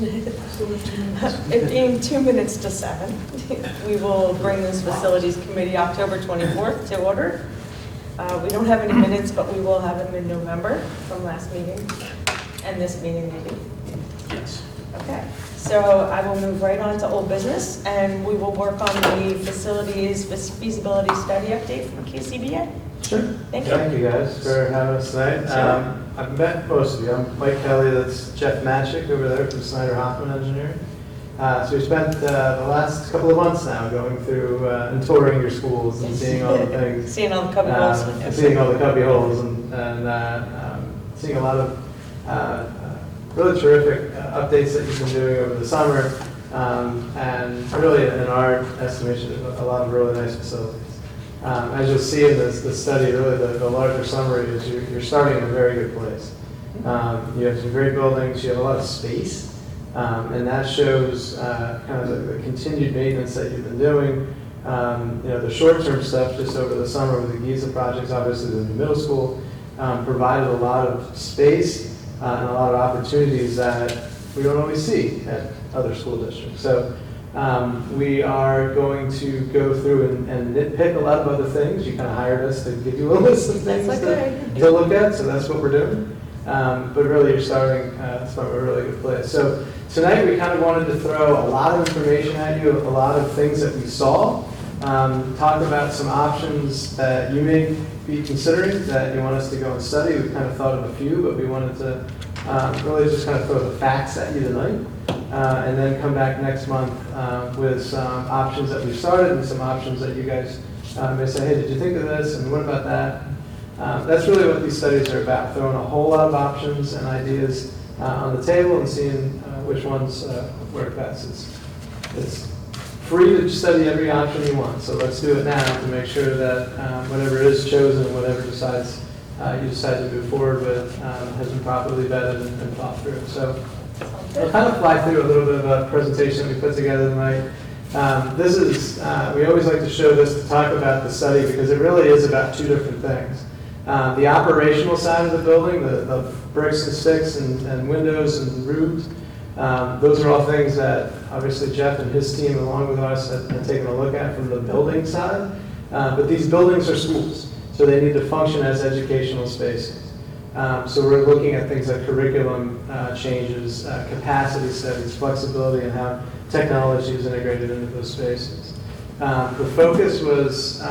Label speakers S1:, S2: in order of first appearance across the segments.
S1: It being 2 minutes to 7, we will bring this Facilities Committee October 24th to order. We don't have any minutes, but we will have them in November from last meeting and this meeting maybe.
S2: Yes.
S1: Okay, so I will move right on to old business, and we will work on the facilities feasibility study update from KCBA.
S3: Sure.
S1: Thank you.
S3: Thank you guys for having us tonight.
S1: Sure.
S3: I've met most of you. I'm Mike Kelly, that's Jeff Matchik over there from Snyder Hoffman Engineering. So we spent the last couple of months now going through and touring your schools and seeing all the things.
S1: Seeing all the cubby holes.
S3: And seeing all the cubby holes and seeing a lot of really terrific updates that you've been doing over the summer. And really, in our estimation, a lot of really nice facilities. As you'll see in the study, really the larger summary is you're starting in a very good place. You have some great buildings, you have a lot of space, and that shows kind of the continued maintenance that you've been doing. The short-term stuff just over the summer with the Giza projects, obviously the new middle school, provided a lot of space and a lot of opportunities that we don't always see at other school districts. So we are going to go through and nitpick a lot of other things. You kind of hired us to give you a list of things to look at, so that's what we're doing. But really, you're starting from a really good place. So tonight, we kind of wanted to throw a lot of information at you, a lot of things that we saw, talk about some options that you may be considering that you want us to go and study. We've kind of thought of a few, but we wanted to really just kind of throw the facts at you tonight. And then come back next month with some options that we've started and some options that you guys may say, hey, did you think of this? And what about that? That's really what these studies are about, throwing a whole lot of options and ideas on the table and seeing which ones work best. It's free to study every option you want, so let's do it now to make sure that whatever is chosen and whatever you decide to move forward with has been properly vetted and thought through. So I'll kind of fly through a little bit of a presentation we put together tonight. This is, we always like to show this to talk about the study because it really is about two different things. The operational side of the building, the bricks and sticks and windows and roofs, those are all things that obviously Jeff and his team along with us have taken a look at from the building side. But these buildings are schools, so they need to function as educational spaces. So we're looking at things like curriculum changes, capacity studies, flexibility, and how technology is integrated into those spaces. The focus was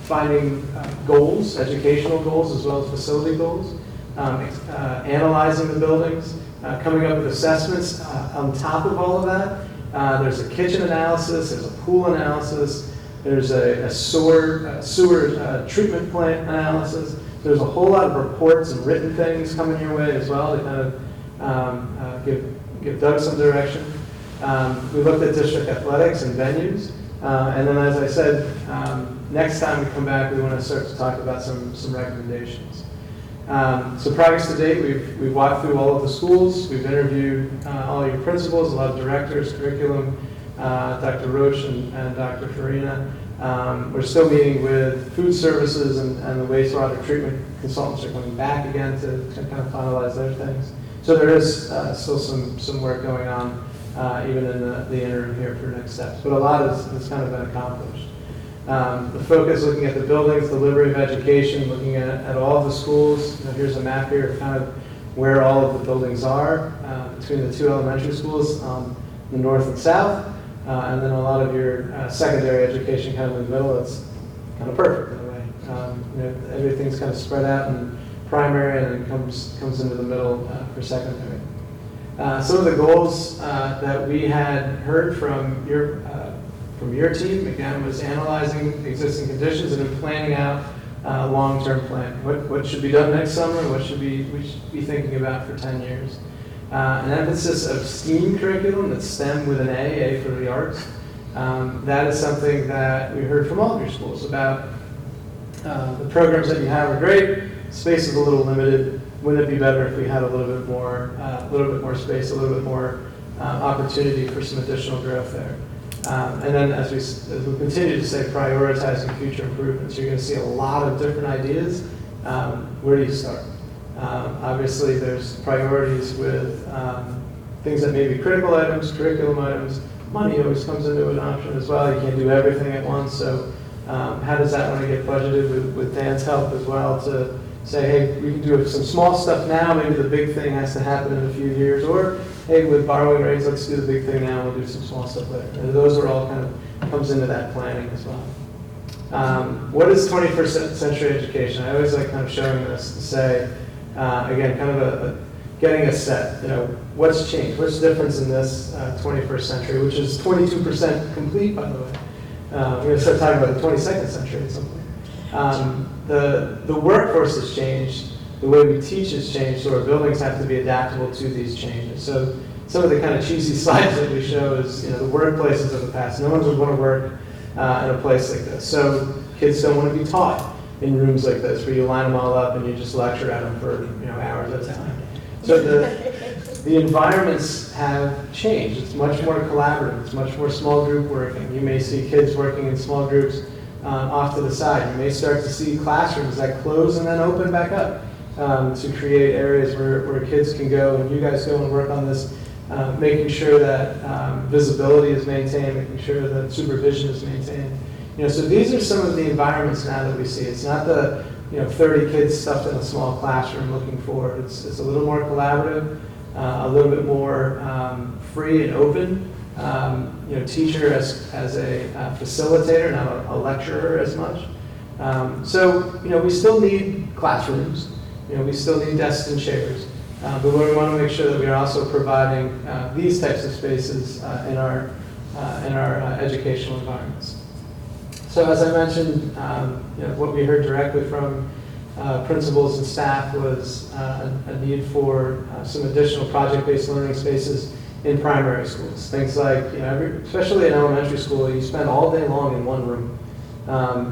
S3: finding goals, educational goals, as well as facility goals, analyzing the buildings, coming up with assessments on top of all of that. There's a kitchen analysis, there's a pool analysis, there's a sewer treatment plant analysis. There's a whole lot of reports and written things coming your way as well to kind of give Doug some direction. We looked at district athletics and venues. And then, as I said, next time we come back, we want to start to talk about some recommendations. So progress to date, we've walked through all of the schools. We've interviewed all your principals, a lot of directors, curriculum, Dr. Roche and Dr. Farina. We're still meeting with food services and the wastewater treatment consultants are coming back again to kind of finalize their things. So there is still some work going on even in the interim here for next steps. But a lot has kind of been accomplished. The focus looking at the buildings, delivery of education, looking at all of the schools. Here's a map here of kind of where all of the buildings are between the two elementary schools, the north and south. And then a lot of your secondary education kind of in the middle. It's kind of perfect in a way. Everything's kind of spread out in primary and then comes into the middle for secondary. Some of the goals that we had heard from your team, again, was analyzing existing conditions and then planning out long-term planning. What should be done next summer? What should we be thinking about for 10 years? An emphasis of STEAM curriculum, that's STEM with an A for the arts. That is something that we heard from all of your schools about. The programs that you have are great. Space is a little limited. Wouldn't it be better if we had a little bit more space, a little bit more opportunity for some additional growth there? And then as we continue to say, prioritizing future improvements, you're going to see a lot of different ideas. Where do you start? Obviously, there's priorities with things that may be critical items, curriculum items. Money always comes into an option as well. You can't do everything at once, so how does that want to get budgeted with Dan's help as well to say, hey, we can do some small stuff now, maybe the big thing has to happen in a few years, or hey, with borrowing rates, let's do the big thing now, we'll do some small stuff later. And those are all kind of comes into that planning as well. What is 21st century education? I always like kind of showing this to say, again, kind of getting a set, what's changed? What's the difference in this 21st century, which is 22% complete, by the way. We're going to start talking about the 22nd century at some point. The workforce has changed, the way we teach has changed, so our buildings have to be adaptable to these changes. So some of the kind of cheesy slides that we show is, the workplaces of the past. No one would want to work in a place like this. So kids don't want to be taught in rooms like this, where you line them all up and you just lecture at them for hours at a time. So the environments have changed. It's much more collaborative. It's much more small group working. You may see kids working in small groups off to the side. You may start to see classrooms that close and then open back up to create areas where kids can go and you guys go and work on this, making sure that visibility is maintained, making sure that supervision is maintained. So these are some of the environments now that we see. It's not the 30 kids stuffed in a small classroom looking forward. It's a little more collaborative, a little bit more free and open. Teacher as a facilitator, not a lecturer as much. So we still need classrooms. We still need desks and chairs. But we want to make sure that we are also providing these types of spaces in our educational environments. So as I mentioned, what we heard directly from principals and staff was a need for some additional project-based learning spaces in primary schools. Things like, especially in elementary school, you spend all day long in one room.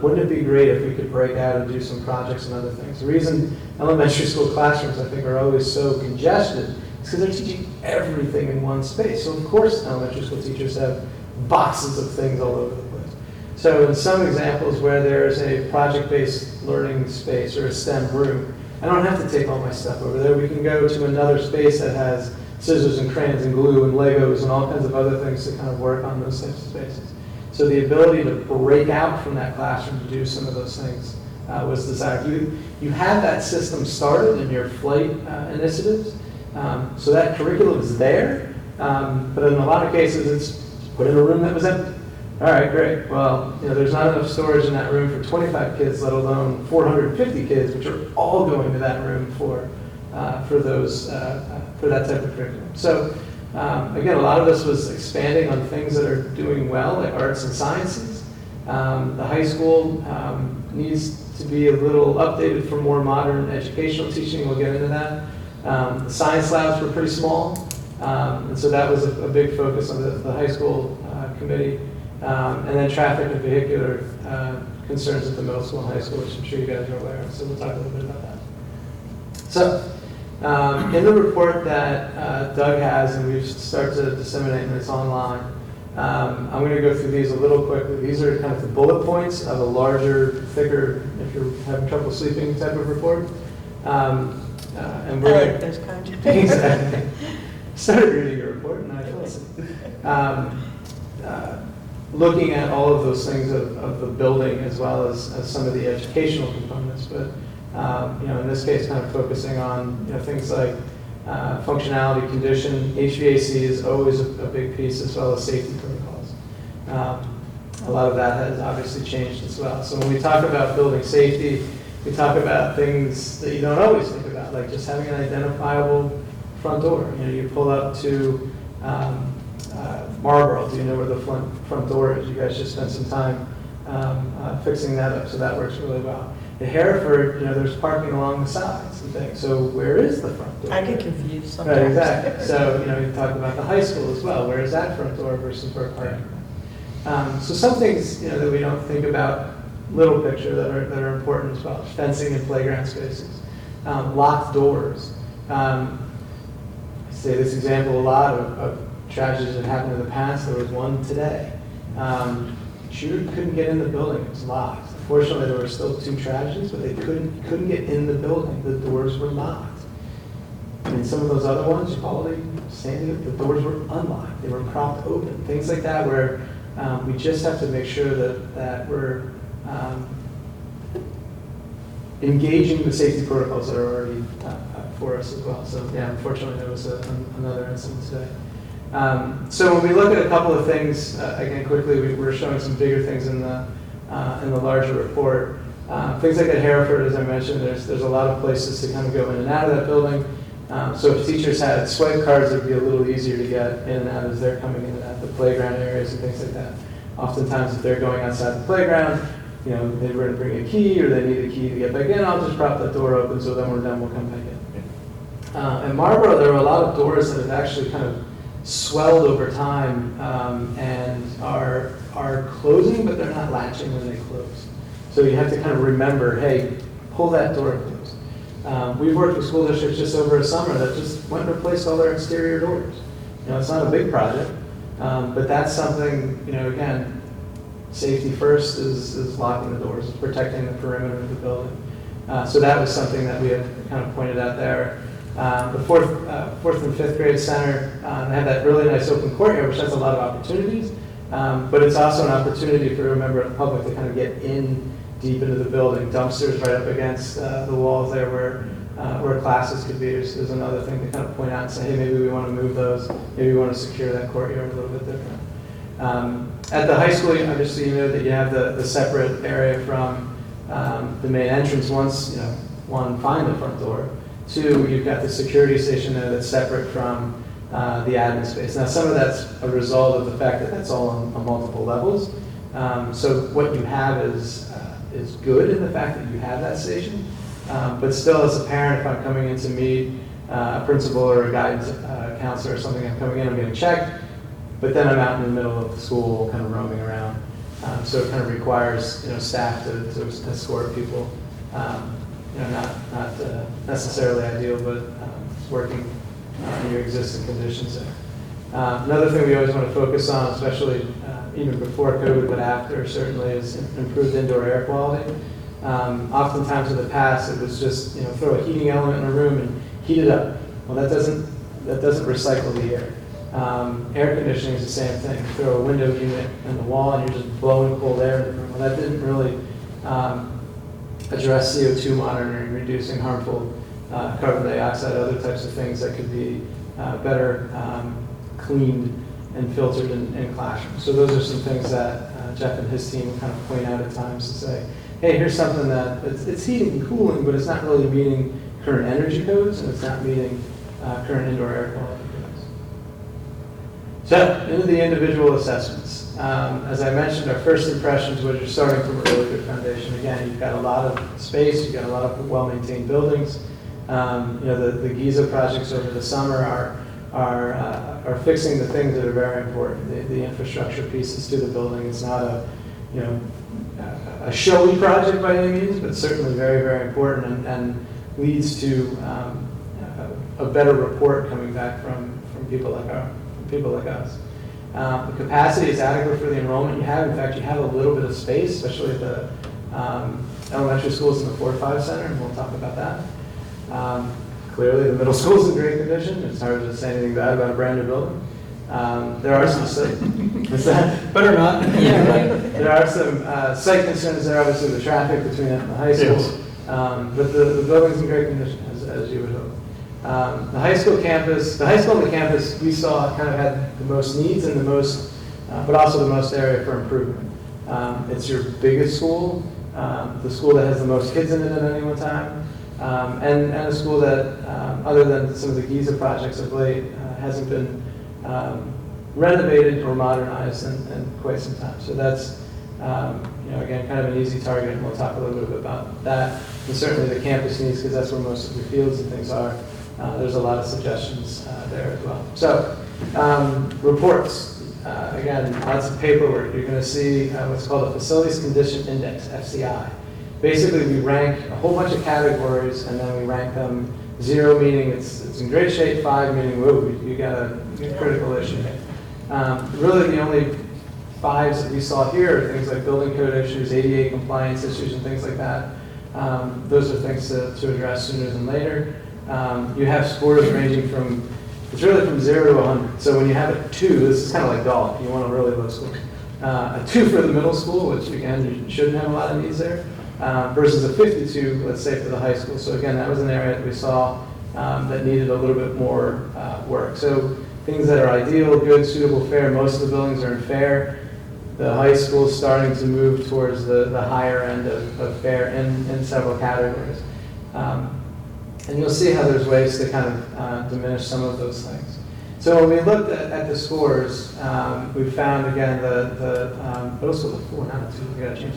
S3: Wouldn't it be great if we could break out and do some projects and other things? The reason elementary school classrooms, I think, are always so congested is because they're teaching everything in one space. So of course elementary school teachers have boxes of things all over the place. So in some examples where there's a project-based learning space or a STEM room, I don't have to take all my stuff over there. We can go to another space that has scissors and crayons and glue and Legos and all kinds of other things to kind of work on those types of spaces. So the ability to break out from that classroom to do some of those things was desired. You had that system started in your flight initiatives, so that curriculum is there, but in a lot of cases it's put in a room that was empty. All right, great. Well, there's not enough storage in that room for 25 kids, let alone 450 kids, which are all going to that room for that type of curriculum. So again, a lot of this was expanding on things that are doing well, like arts and sciences. The high school needs to be a little updated for more modern educational teaching. We'll get into that. The science labs were pretty small, and so that was a big focus on the high school committee. And then traffic and vehicular concerns at the middle school and high school, which I'm sure you guys are aware of. So we'll talk a little bit about that. So in the report that Doug has, and we've started to disseminate, and it's online, I'm going to go through these a little quickly. These are kind of the bullet points of a larger, thicker, if you're having trouble sleeping type of report. And we're
S1: I like those kinds of things.
S3: Exactly. Started reading your report, and I fell asleep. Looking at all of those things of the building as well as some of the educational components, but in this case, kind of focusing on things like functionality, condition. HVAC is always a big piece, as well as safety protocols. A lot of that has obviously changed as well. So when we talk about building safety, we talk about things that you don't always think about, like just having an identifiable front door. You pull up to Marlboro, do you know where the front door is? You guys just spent some time fixing that up, so that works really well. At Hereford, there's parking along the sides and things, so where is the front door?
S1: I get confused sometimes.
S3: Right, exactly. So, you talk about the high school as well. Where is that front door versus where parking? So some things, that we don't think about, little picture, that are important as well. Fencing and playground spaces. Locked doors. I say this example a lot of tragedies that happened in the past. There was one today. Shooter couldn't get in the building. It was locked. Fortunately, there were still 2 tragedies, but they couldn't get in the building. The doors were locked. in some of those other ones, you probably standing, the doors were unlocked, they were propped open, things like that, where we just have to make sure that we're engaging the safety protocols that are already for us as well. So yeah, unfortunately, there was another incident today. So when we look at a couple of things, again, quickly, we're showing some bigger things in the larger report. Things like at Hereford, as I mentioned, there's a lot of places to kind of go in and out of that building. So if teachers had swipe cards, it would be a little easier to get in and out as they're coming in and out the playground areas and things like that. Oftentimes, if they're going outside the playground, you know, they were to bring a key or they need a key to get back in, I'll just prop that door open so then we're done, we'll come back in. In Marlboro, there are a lot of doors that have actually kind of swelled over time and are closing, but they're not latching when they close. So you have to kind of remember, hey, pull that door closed. We've worked with school districts just over a summer that just went and replaced all their exterior doors. You know, it's not a big project, but that's something, you know, again, safety first is locking the doors, protecting the perimeter of the building. So that was something that we had kind of pointed out there. The fourth and fifth grade center, they have that really nice open courtyard, which has a lot of opportunities, but it's also an opportunity for a member of the public to kind of get in deep into the building. Dumpsters right up against the walls there where classes could be. There's another thing to kind of point out and say, hey, maybe we want to move those, maybe we want to secure that courtyard a little bit different. At the high school, obviously, you know that you have the separate area from the main entrance. Once, you know, one, find the front door. Two, you've got the security station there that's separate from the admin space. Now, some of that's a result of the fact that that's all on multiple levels. So what you have is good in the fact that you have that station. But still, as a parent, if I'm coming in to meet a principal or a guidance counselor or something, I'm coming in, I'm getting checked, but then I'm out in the middle of the school kind of roaming around. So it kind of requires, you know, staff to escort people. You know, not necessarily ideal, but working in your existing conditions there. Another thing we always want to focus on, especially even before COVID, but after certainly, is improved indoor air quality. Oftentimes in the past, it was just, you know, throw a heating element in a room and heat it up. Well, that doesn't recycle the air. Air conditioning is the same thing. You throw a window unit in the wall and you're just blowing cold air in the room. Well, that didn't really address CO2 monitoring, reducing harmful carbon dioxide, other types of things that could be better cleaned and filtered in classrooms. So those are some things that Jeff and his team kind of point out at times to say, hey, here's something that it's heating and cooling, but it's not really meeting current energy codes and it's not meeting current indoor air quality codes. So into the individual assessments. As I mentioned, our first impressions was you're starting from a really good foundation. Again, you've got a lot of space, you've got a lot of well-maintained buildings. You know, the Giza projects over the summer are fixing the things that are very important. The infrastructure pieces to the building. It's not a showy project by any means, but certainly very, very important and leads to a better report coming back from people like us. The capacity is adequate for the enrollment you have. In fact, you have a little bit of space, especially at the elementary schools in the 4-5 center, and we'll talk about that. Clearly, the middle school is in great condition. It's hard to say anything bad about a brand new building. There are some
S2: better not.
S1: Yeah, right.
S3: There are some site concerns there, obviously the traffic between it and the high school.
S2: Yes.
S3: But the building's in great condition, as you would hope. The high school and the campus we saw kind of had the most needs and the most, but also the most area for improvement. It's your biggest school, the school that has the most kids in it at any one time, and a school that, other than some of the Giza projects of late, hasn't been renovated or modernized in quite some time. So that's, you know, again, kind of an easy target, and we'll talk a little bit about that. And certainly the campus needs, because that's where most of the fields and things are. There's a lot of suggestions there as well. So, reports. Again, lots of paperwork. You're going to see what's called a Facilities Condition Index, FCI. Basically, we rank a whole bunch of categories, and then we rank them 0 meaning it's in great shape, 5 meaning, whoa, you got a critical issue. Really, the only 5s that we saw here are things like building code issues, ADA compliance issues, and things like that. Those are things to address sooner than later. you have scores ranging from, it's really from 0 to 100. So when you have a 2, this is kind of like golf, you want a really low score. A 2 for the middle school, which again, you shouldn't have a lot of needs there, versus a 52, let's say, for the high school. So again, that was an area that we saw that needed a little bit more work. So things that are ideal, good, suitable, fair, most of the buildings are in fair. The high school is starting to move towards the higher end of fair in several categories. And you'll see how there's ways to kind of diminish some of those things. So when we looked at the scores, we found, again, the middle school is a 4, not a 2, we gotta change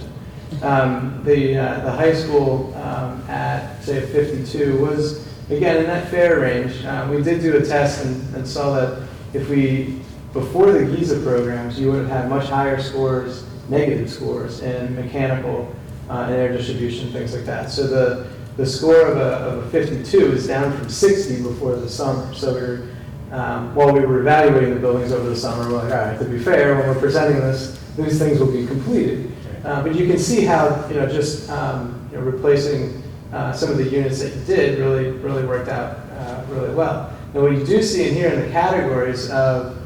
S3: that. The high school at, say, 52 was, again, in that fair range. We did do a test and saw that if we, before the GIZA programs, you would have had much higher scores, negative scores in mechanical and air distribution, things like that. So the score of a 52 is down from 60 before the summer. So while we were evaluating the buildings over the summer, we're like, all right, to be fair, when we're presenting this, these things will be completed. But you can see how, just replacing some of the units that you did really worked out really well. Now, what you do see in here in the categories of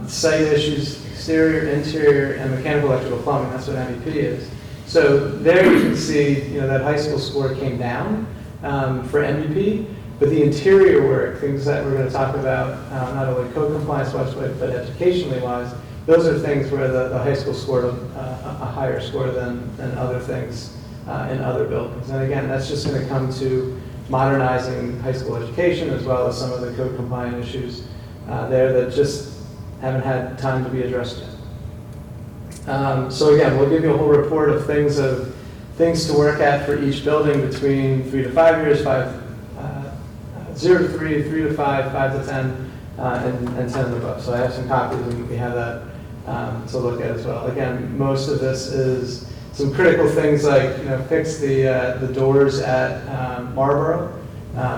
S3: site issues, exterior, interior, and mechanical, electrical, plumbing, that's what MEP is. So there you can see, that high school score came down for MEP, but the interior work, things that we're going to talk about, not only code compliance wise, but educationally wise, those are things where the high school scored a higher score than other things in other buildings. And again, that's just going to come to modernizing high school education, as well as some of the code compliant issues there that just haven't had time to be addressed yet. So again, we'll give you a whole report of things to work at for each building between 3 to 5 years, 0 to 3, 3 to 5, 5 to 10, and 10 and above. So I have some copies, and we have that to look at as well. Again, most of this is some critical things like, fix the doors at Marlboro.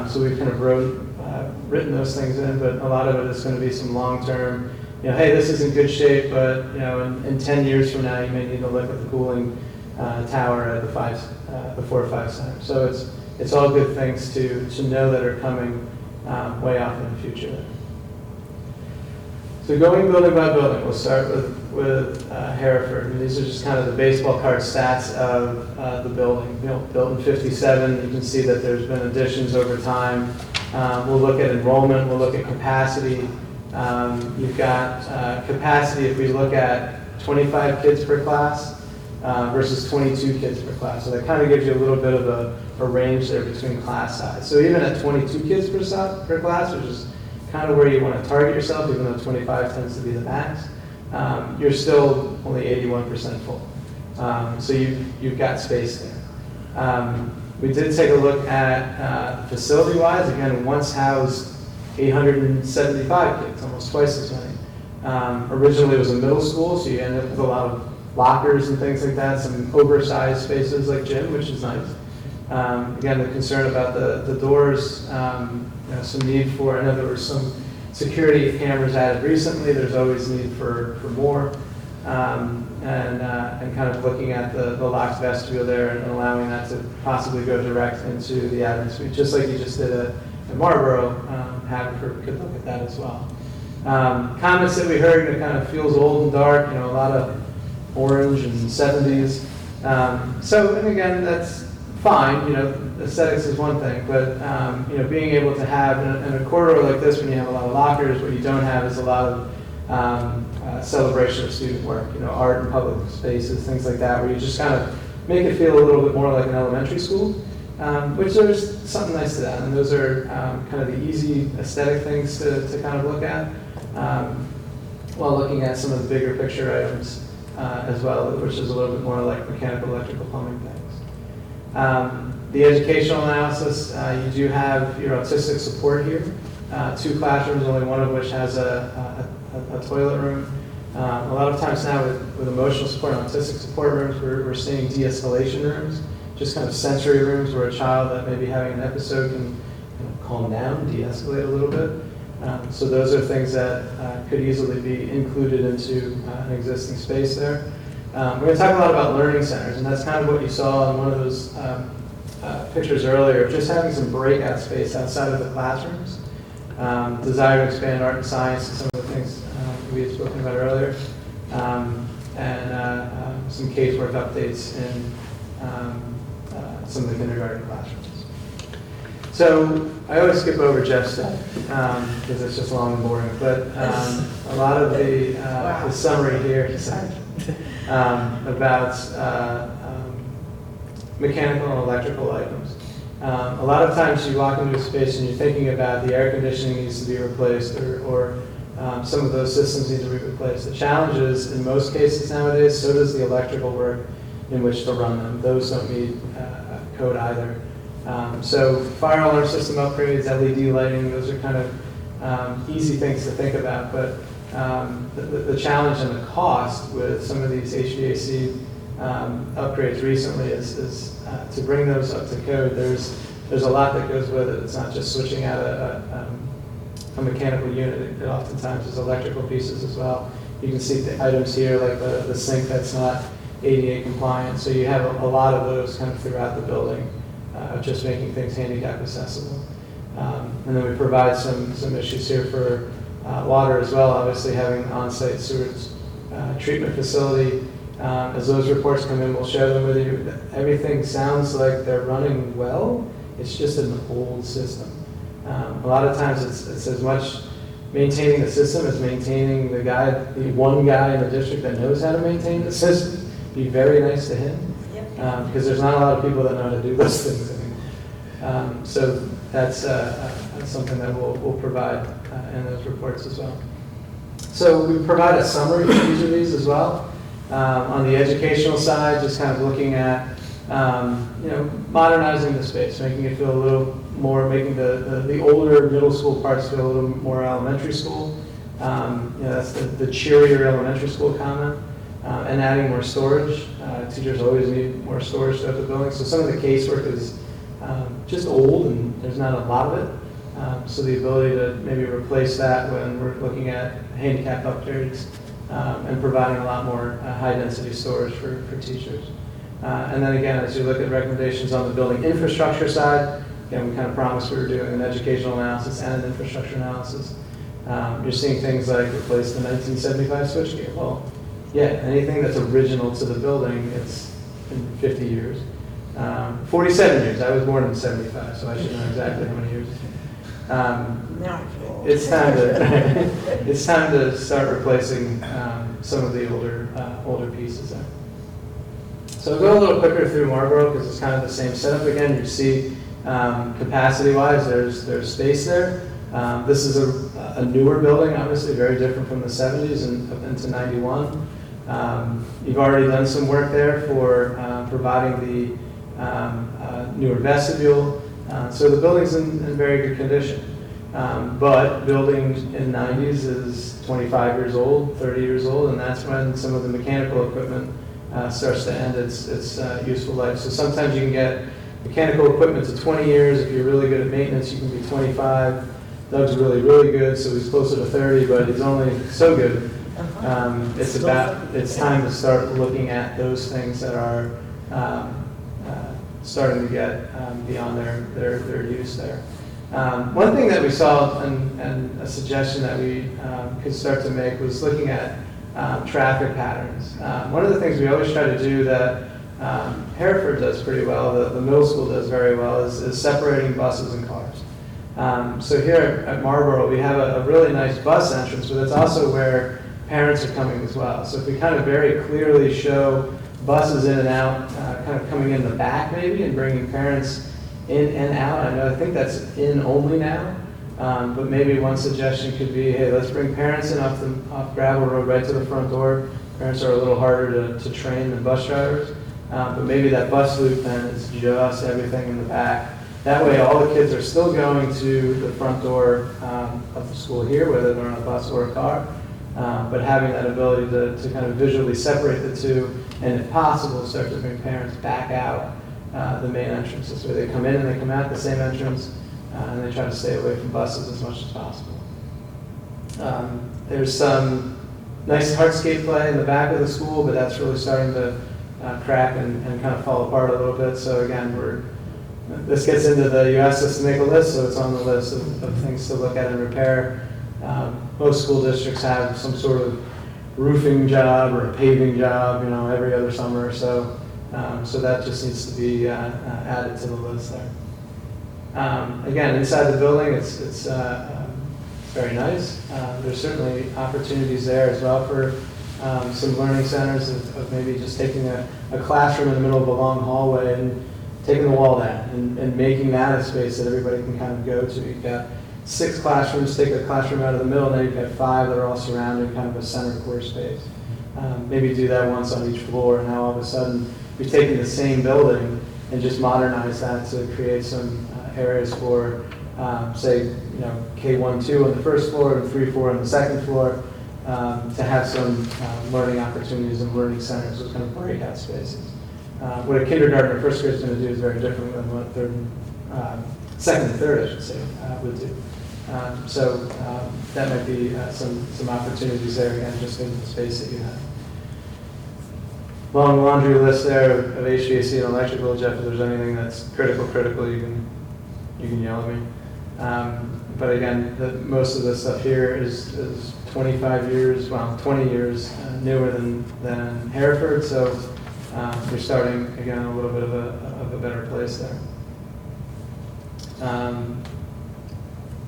S3: So we've kind of written those things in, but a lot of it is going to be some long-term, hey, this is in good shape, but in 10 years from now, you may need to look at the cooling tower at the 4 or 5 center. So it's all good things to know that are coming way off in the future. So going building by building, we'll start with Hereford. And these are just kind of the baseball card stats of the building. Built in 57, you can see that there's been additions over time. We'll look at enrollment, we'll look at capacity. You've got capacity if we look at 25 kids per class versus 22 kids per class. So that kind of gives you a little bit of a range there between class size. So even at 22 kids per class, which is kind of where you want to target yourself, even though 25 tends to be the max, you're still only 81% full. So you've got space there. We did take a look at facility-wise. Again, once housed 875 kids, almost twice as many. Originally it was a middle school, so you end up with a lot of lockers and things like that, some oversized spaces like gym, which is nice. Again, the concern about the doors, some need for, I know there were some security cameras added recently, there's always need for more. And kind of looking at the locked vestibule there and allowing that to possibly go direct into the admin suite, just like you just did at Marlboro. Haverford could look at that as well. Comments that we heard, it kind of feels old and dark, a lot of orange and 70s. And again, that's fine, aesthetics is one thing, but being able to have in a corridor like this, when you have a lot of lockers, what you don't have is a lot of celebration of student work, art and public spaces, things like that, where you just kind of make it feel a little bit more like an elementary school, which there's something nice to that. And those are kind of the easy aesthetic things to kind of look at, while looking at some of the bigger picture items as well, which is a little bit more like mechanical, electrical, plumbing things. The educational analysis, you do have your autistic support here. 2 classrooms, only one of which has a toilet room. A lot of times now with emotional support and autistic support rooms, we're seeing de-escalation rooms, just kind of sensory rooms where a child that may be having an episode can kind of calm down, de-escalate a little bit. So those are things that could easily be included into an existing space there. We're going to talk a lot about learning centers, and that's kind of what you saw in one of those pictures earlier, of just having some breakout space outside of the classrooms. Desire to expand art and science and some of the things we had spoken about earlier. And some casework updates in some of the kindergarten classrooms. So I always skip over Jeff's stuff because it's just long and boring. But a lot of the summary here about mechanical and electrical items. A lot of times you walk into a space and you're thinking about the air conditioning needs to be replaced or some of those systems need to be replaced. The challenge is, in most cases nowadays, so does the electrical work in which to run them. Those don't meet code either. So fire alarm system upgrades, LED lighting, those are kind of easy things to think about. But the challenge and the cost with some of these HVAC upgrades recently is to bring those up to code. There's a lot that goes with it. It's not just switching out a mechanical unit. It oftentimes is electrical pieces as well. You can see the items here, like the sink that's not ADA compliant. So you have a lot of those kind of throughout the building, just making things handicap accessible. And then we provide some issues here for water as well. Obviously, having on-site sewage treatment facility. As those reports come in, we'll share them with you. Everything sounds like they're running well. It's just an old system. A lot of times it's as much maintaining the system as maintaining the one guy in the district that knows how to maintain the system. Be very nice to him, because there's not a lot of people that know how to do those things anymore. So that's something that we'll provide in those reports as well. So we provide a summary for each of these as well. On the educational side, just kind of looking at modernizing the space, making it feel a little more, making the older middle school parts feel a little more elementary school. That's the cheerier elementary school comment. And adding more storage. Teachers always need more storage throughout the building. So some of the casework is just old and there's not a lot of it. So the ability to maybe replace that when we're looking at handicap upgrades and providing a lot more high-density storage for teachers. And then again, as you look at recommendations on the building infrastructure side, again, we kind of promised we were doing an educational analysis and an infrastructure analysis. You're seeing things like replace the 1975 switchgear. Well, yeah, anything that's original to the building, it's been 50 years. 47 years. I was born in 75, so I should know exactly how many years. It's time to start replacing some of the older pieces there. So we'll go a little quicker through Marlboro because it's kind of the same setup again. You see capacity-wise, there's space there. This is a newer building, obviously very different from the 70s and up into 91. You've already done some work there for providing the newer vestibule. So the building's in very good condition. But building in the 90s is 25 years old, 30 years old, and that's when some of the mechanical equipment starts to end its useful life. So sometimes you can get mechanical equipment to 20 years. If you're really good at maintenance, you can be 25. Doug's really, really good, so he's closer to 30, but he's only so good. It's time to start looking at those things that are starting to get beyond their use there. One thing that we saw and a suggestion that we could start to make was looking at traffic patterns. One of the things we always try to do that Hereford does pretty well, the middle school does very well, is separating buses and cars. So here at Marlboro, we have a really nice bus entrance, but it's also where parents are coming as well. So if we kind of very clearly show buses in and out, kind of coming in the back maybe, and bringing parents in and out. I think that's in only now, but maybe one suggestion could be, hey, let's bring parents in off Gravel Road right to the front door. Parents are a little harder to train than bus drivers, but maybe that bus loop then is just everything in the back. That way all the kids are still going to the front door of the school here, whether they're on a bus or a car, but having that ability to kind of visually separate the two, and if possible, start to bring parents back out the main entrance. This way they come in and they come out the same entrance, and they try to stay away from buses as much as possible. There's some nice hardscape play in the back of the school, but that's really starting to crack and kind of fall apart a little bit. So again, we're this gets into you asked us to make a list, so it's on the list of things to look at and repair. Most school districts have some sort of roofing job or a paving job, every other summer or so. So that just needs to be added to the list there. Again, inside the building, it's very nice. There's certainly opportunities there as well for some learning centers of maybe just taking a classroom in the middle of a long hallway and taking the wall down and making that a space that everybody can kind of go to. You've got 6 classrooms, take a classroom out of the middle, now you've got 5 that are all surrounding kind of a center core space. Maybe do that once on each floor, and now all of a sudden you're taking the same building and just modernize that to create some areas for, say, K1, 2 on the first floor and 3, 4 on the second floor, to have some learning opportunities and learning centers, those kind of breakout spaces. What a kindergarten or first grade is going to do is very different than what second and third, I should say, would do. So that might be some opportunities there, again, just in the space that you have. Long laundry list there of HVAC and electrical. Jeff, if there's anything that's critical, you can yell at me. But again, most of the stuff here is 25 years, well, 20 years newer than Hereford, so you're starting, again, a little bit of a better place there.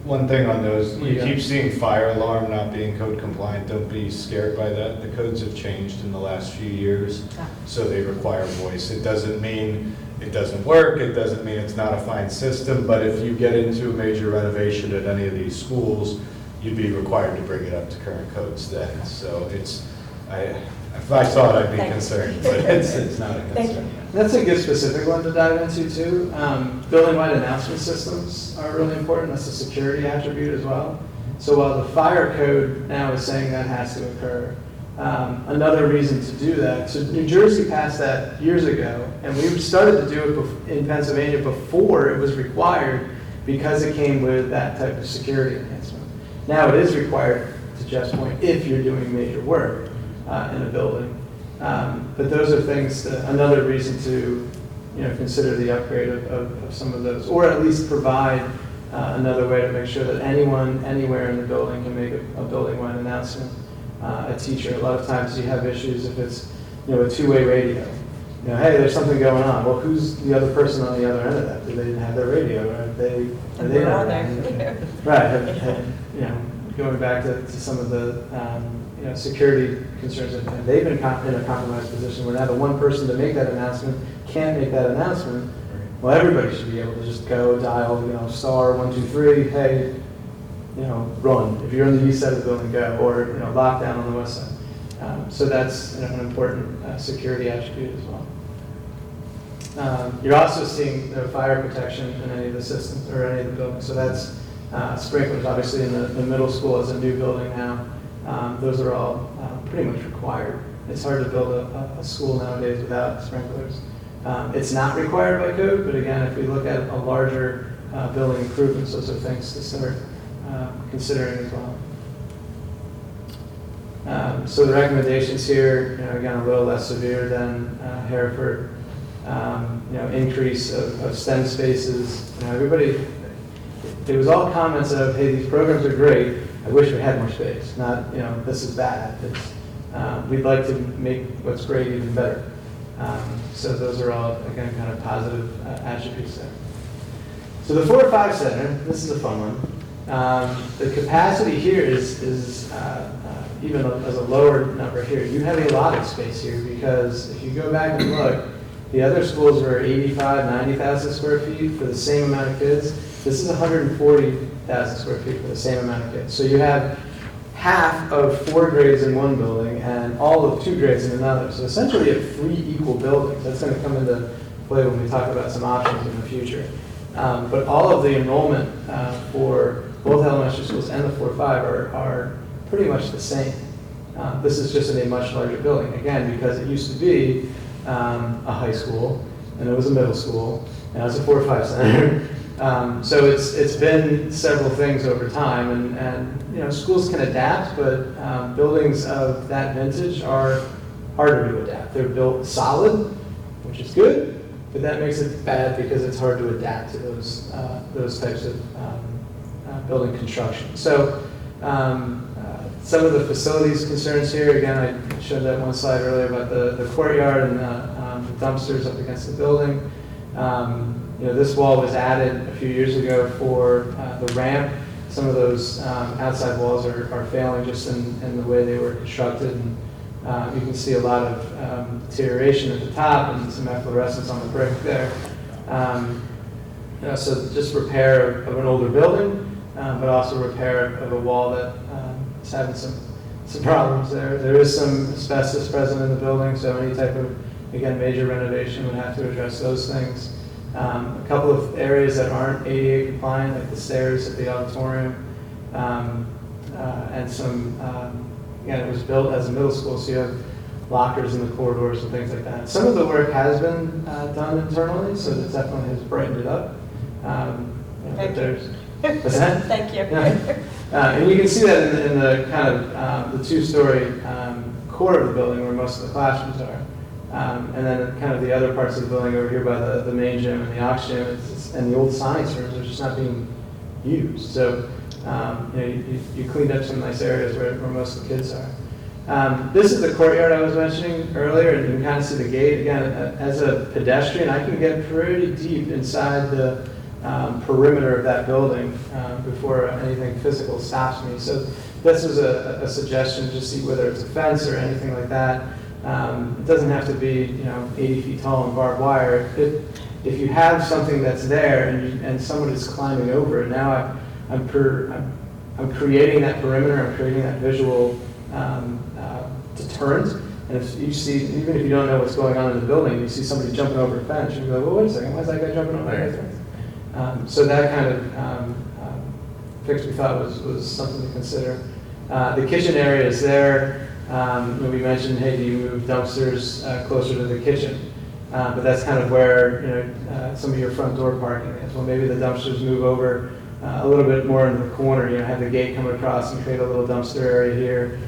S4: One thing on those, you
S3: Yeah.
S4: keep seeing fire alarm not being code compliant. Don't be scared by that. The codes have changed in the last few years, so they require voice. It doesn't mean it doesn't work. It doesn't mean it's not a fine system, but if you get into a major renovation at any of these schools, you'd be required to bring it up to current codes then. So if I saw it, I'd be concerned, but it's not a
S1: Thank
S4: concern.
S3: That's a good specific one to dive into too. Building-wide announcement systems are really important. That's a security attribute as well. So while the fire code now is saying that has to occur, another reason to do that, so New Jersey passed that years ago, and we started to do it in Pennsylvania before it was required because it came with that type of security enhancement. Now it is required, to Jeff's point, if you're doing major work in a building. But those are things, another reason to consider the upgrade of some of those, or at least provide another way to make sure that anyone, anywhere in the building can make a building-wide announcement. A teacher, a lot of times you have issues if it's a two-way radio. Hey, there's something going on. Well, who's the other person on the other end of that? Do they have their radio? Or are they
S1: We're
S3: not?
S1: on there.
S3: Right. Going back to some of the security concerns, and they've been in a compromised position where now the one person to make that announcement can't make that announcement. Well, everybody should be able to just go dial, star 123. Hey, run. If you're on the east side of the building, go, or lockdown on the west side. So that's an important security attribute as well. You're also seeing fire protection in any of the systems or any of the buildings. So that's sprinklers, obviously, in the middle school as a new building now. Those are all pretty much required. It's hard to build a school nowadays without sprinklers. It's not required by code, but again, if we look at a larger building improvements, those are things to start considering as well. So the recommendations here, again, a little less severe than Hereford. Increase of STEM spaces. Everybody, it was all comments of, hey, these programs are great. I wish we had more space. Not, this is bad. We'd like to make what's great even better. So those are all, again, kind of positive attributes there. So the 4-5 center, this is a fun one. The capacity here is even as a lower number here. You have a lot of space here because if you go back and look, the other schools were 85, 90,000 square feet for the same amount of kids. This is 140,000 square feet for the same amount of kids. So you have half of 4 grades in one building and all of 2 grades in another. So essentially you have 3 equal buildings. That's going to come into play when we talk about some options in the future. But all of the enrollment for both elementary schools and the 4-5 are pretty much the same. This is just in a much larger building. Again, because it used to be a high school, and it was a middle school, and it's a 4-5 center. So it's been several things over time, and schools can adapt, but buildings of that vintage are harder to adapt. They're built solid, which is good, but that makes it bad because it's hard to adapt to those types of building construction. So some of the facilities concerns here, again, I showed that one slide earlier about the courtyard and the dumpsters up against the building. This wall was added a few years ago for the ramp. Some of those outside walls are failing just in the way they were constructed. And you can see a lot of deterioration at the top and some efflorescence on the brick there. So just repair of an older building, but also repair of a wall that is having some problems there. There is some asbestos present in the building, so any type of, again, major renovation would have to address those things. A couple of areas that aren't ADA compliant, like the stairs at the auditorium, and some, again, it was built as a middle school, so you have lockers in the corridors and things like that. Some of the work has been done internally, so that definitely has brightened it up.
S1: Thank you.
S3: What's that?
S1: Thank you.
S3: And you can see that in the kind of the two-story core of the building where most of the classrooms are. And then kind of the other parts of the building over here by the main gym and the aux gym and the old science rooms are just not being used. So you cleaned up some nice areas where most of the kids are. This is the courtyard I was mentioning earlier, and you can kind of see the gate. Again, as a pedestrian, I can get pretty deep inside the perimeter of that building before anything physical stops me. So this was a suggestion, just see whether it's a fence or anything like that. It doesn't have to be 80 feet tall and barbed wire. If you have something that's there and someone is climbing over it, now I'm creating that perimeter, I'm creating that visual deterrent. And if you see, even if you don't know what's going on in the building, you see somebody jumping over a fence, you're like, well, wait a second, why is that guy jumping over there? So that kind of fix we thought was something to consider. The kitchen area is there. We mentioned, hey, do you move dumpsters closer to the kitchen? But that's kind of where some of your front door parking is. Well, maybe the dumpsters move over a little bit more in the corner. Have the gate come across and create a little dumpster area here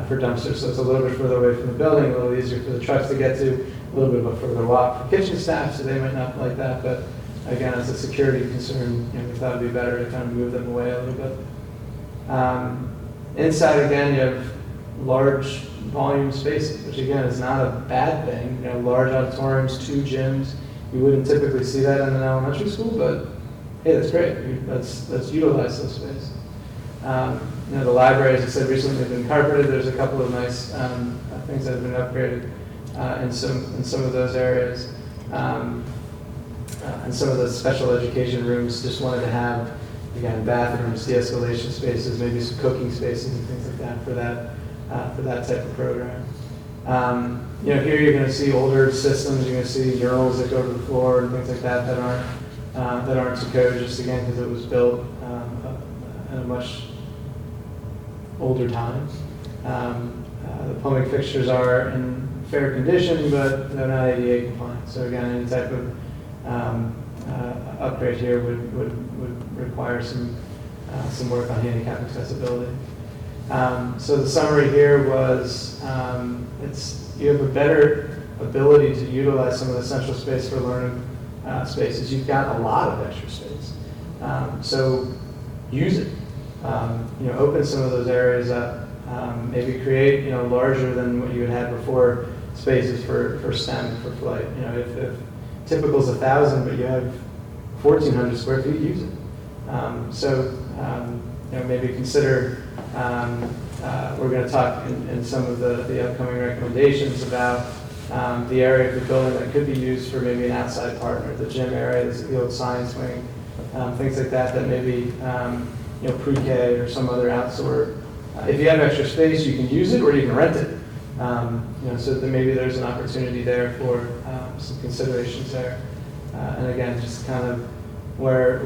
S3: for dumpsters. So it's a little bit further away from the building, a little easier for the trucks to get to, a little bit of a further walk for kitchen staff, so they might not like that. But again, as a security concern, we thought it'd be better to kind of move them away a little bit. Inside, again, you have large volume spaces, which again is not a bad thing. Large auditoriums, 2 gyms. You wouldn't typically see that in an elementary school, but hey, that's great. Let's utilize those spaces. The library, as I said, recently has been carpeted. There's a couple of nice things that have been upgraded in some of those areas. And some of the special education rooms just wanted to have, again, bathrooms, de-escalation spaces, maybe some cooking spaces and things like that for that type of program. Here you're going to see older systems. You're going to see murals that go to the floor and things like that that aren't to code, just again because it was built in a much older time. The plumbing fixtures are in fair condition, but they're not ADA compliant. So again, any type of upgrade here would require some work on handicap accessibility. So the summary here was you have a better ability to utilize some of the central space for learning spaces. You've got a lot of extra space, so use it. Open some of those areas up. Maybe create larger than what you had had before spaces for STEM, for flight. If typical is 1,000, but you have 1,400 square feet, use it. Maybe consider, we're going to talk in some of the upcoming recommendations about the area of the building that could be used for maybe an outside partner, the gym area, the old science wing, things like that maybe pre-K or some other outsource. If you have extra space, you can use it or you can rent it. So that maybe there's an opportunity there for some considerations there. And again, just kind of where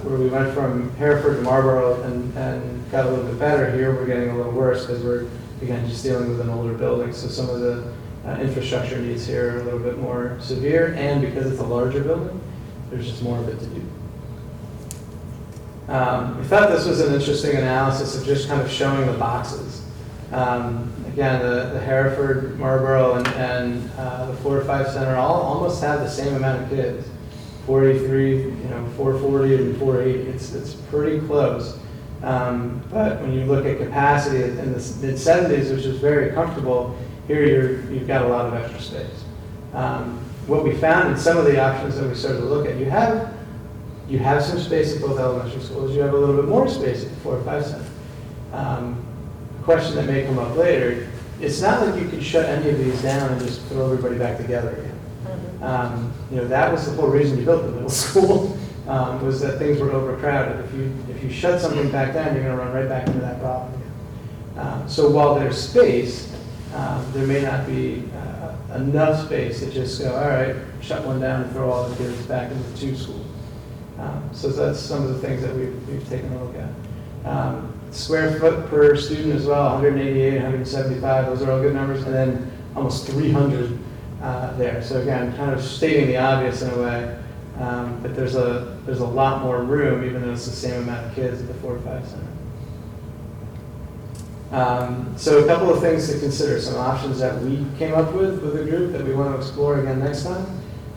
S3: we went from Hereford to Marlborough and got a little bit better, here we're getting a little worse because we're, again, just dealing with an older building. So some of the infrastructure needs here are a little bit more severe, and because it's a larger building, there's just more of it to do. We thought this was an interesting analysis of just kind of showing the boxes. Again, the Hereford, Marlboro, and the 4-5 center all almost have the same amount of kids. 43, 440 and 480. It's pretty close. But when you look at capacity in the mid-70s, which is very comfortable, here you've got a lot of extra space. What we found in some of the options that we started to look at, you have some space at both elementary schools. You have a little bit more space at the 4-5 center. A question that may come up later, it's not like you could shut any of these down and just throw everybody back together again. That was the whole reason you built the middle school, was that things were overcrowded. If you shut something back down, you're going to run right back into that problem again. So while there's space, there may not be enough space to just go, all right, shut one down and throw all the kids back into the 2 schools. So that's some of the things that we've taken a look at. Square foot per student as well, 188, 175, those are all good numbers, and then almost 300 there. So again, kind of stating the obvious in a way, but there's a lot more room, even though it's the same amount of kids at the 4-5 center. So a couple of things to consider, some options that we came up with a group that we want to explore again next time,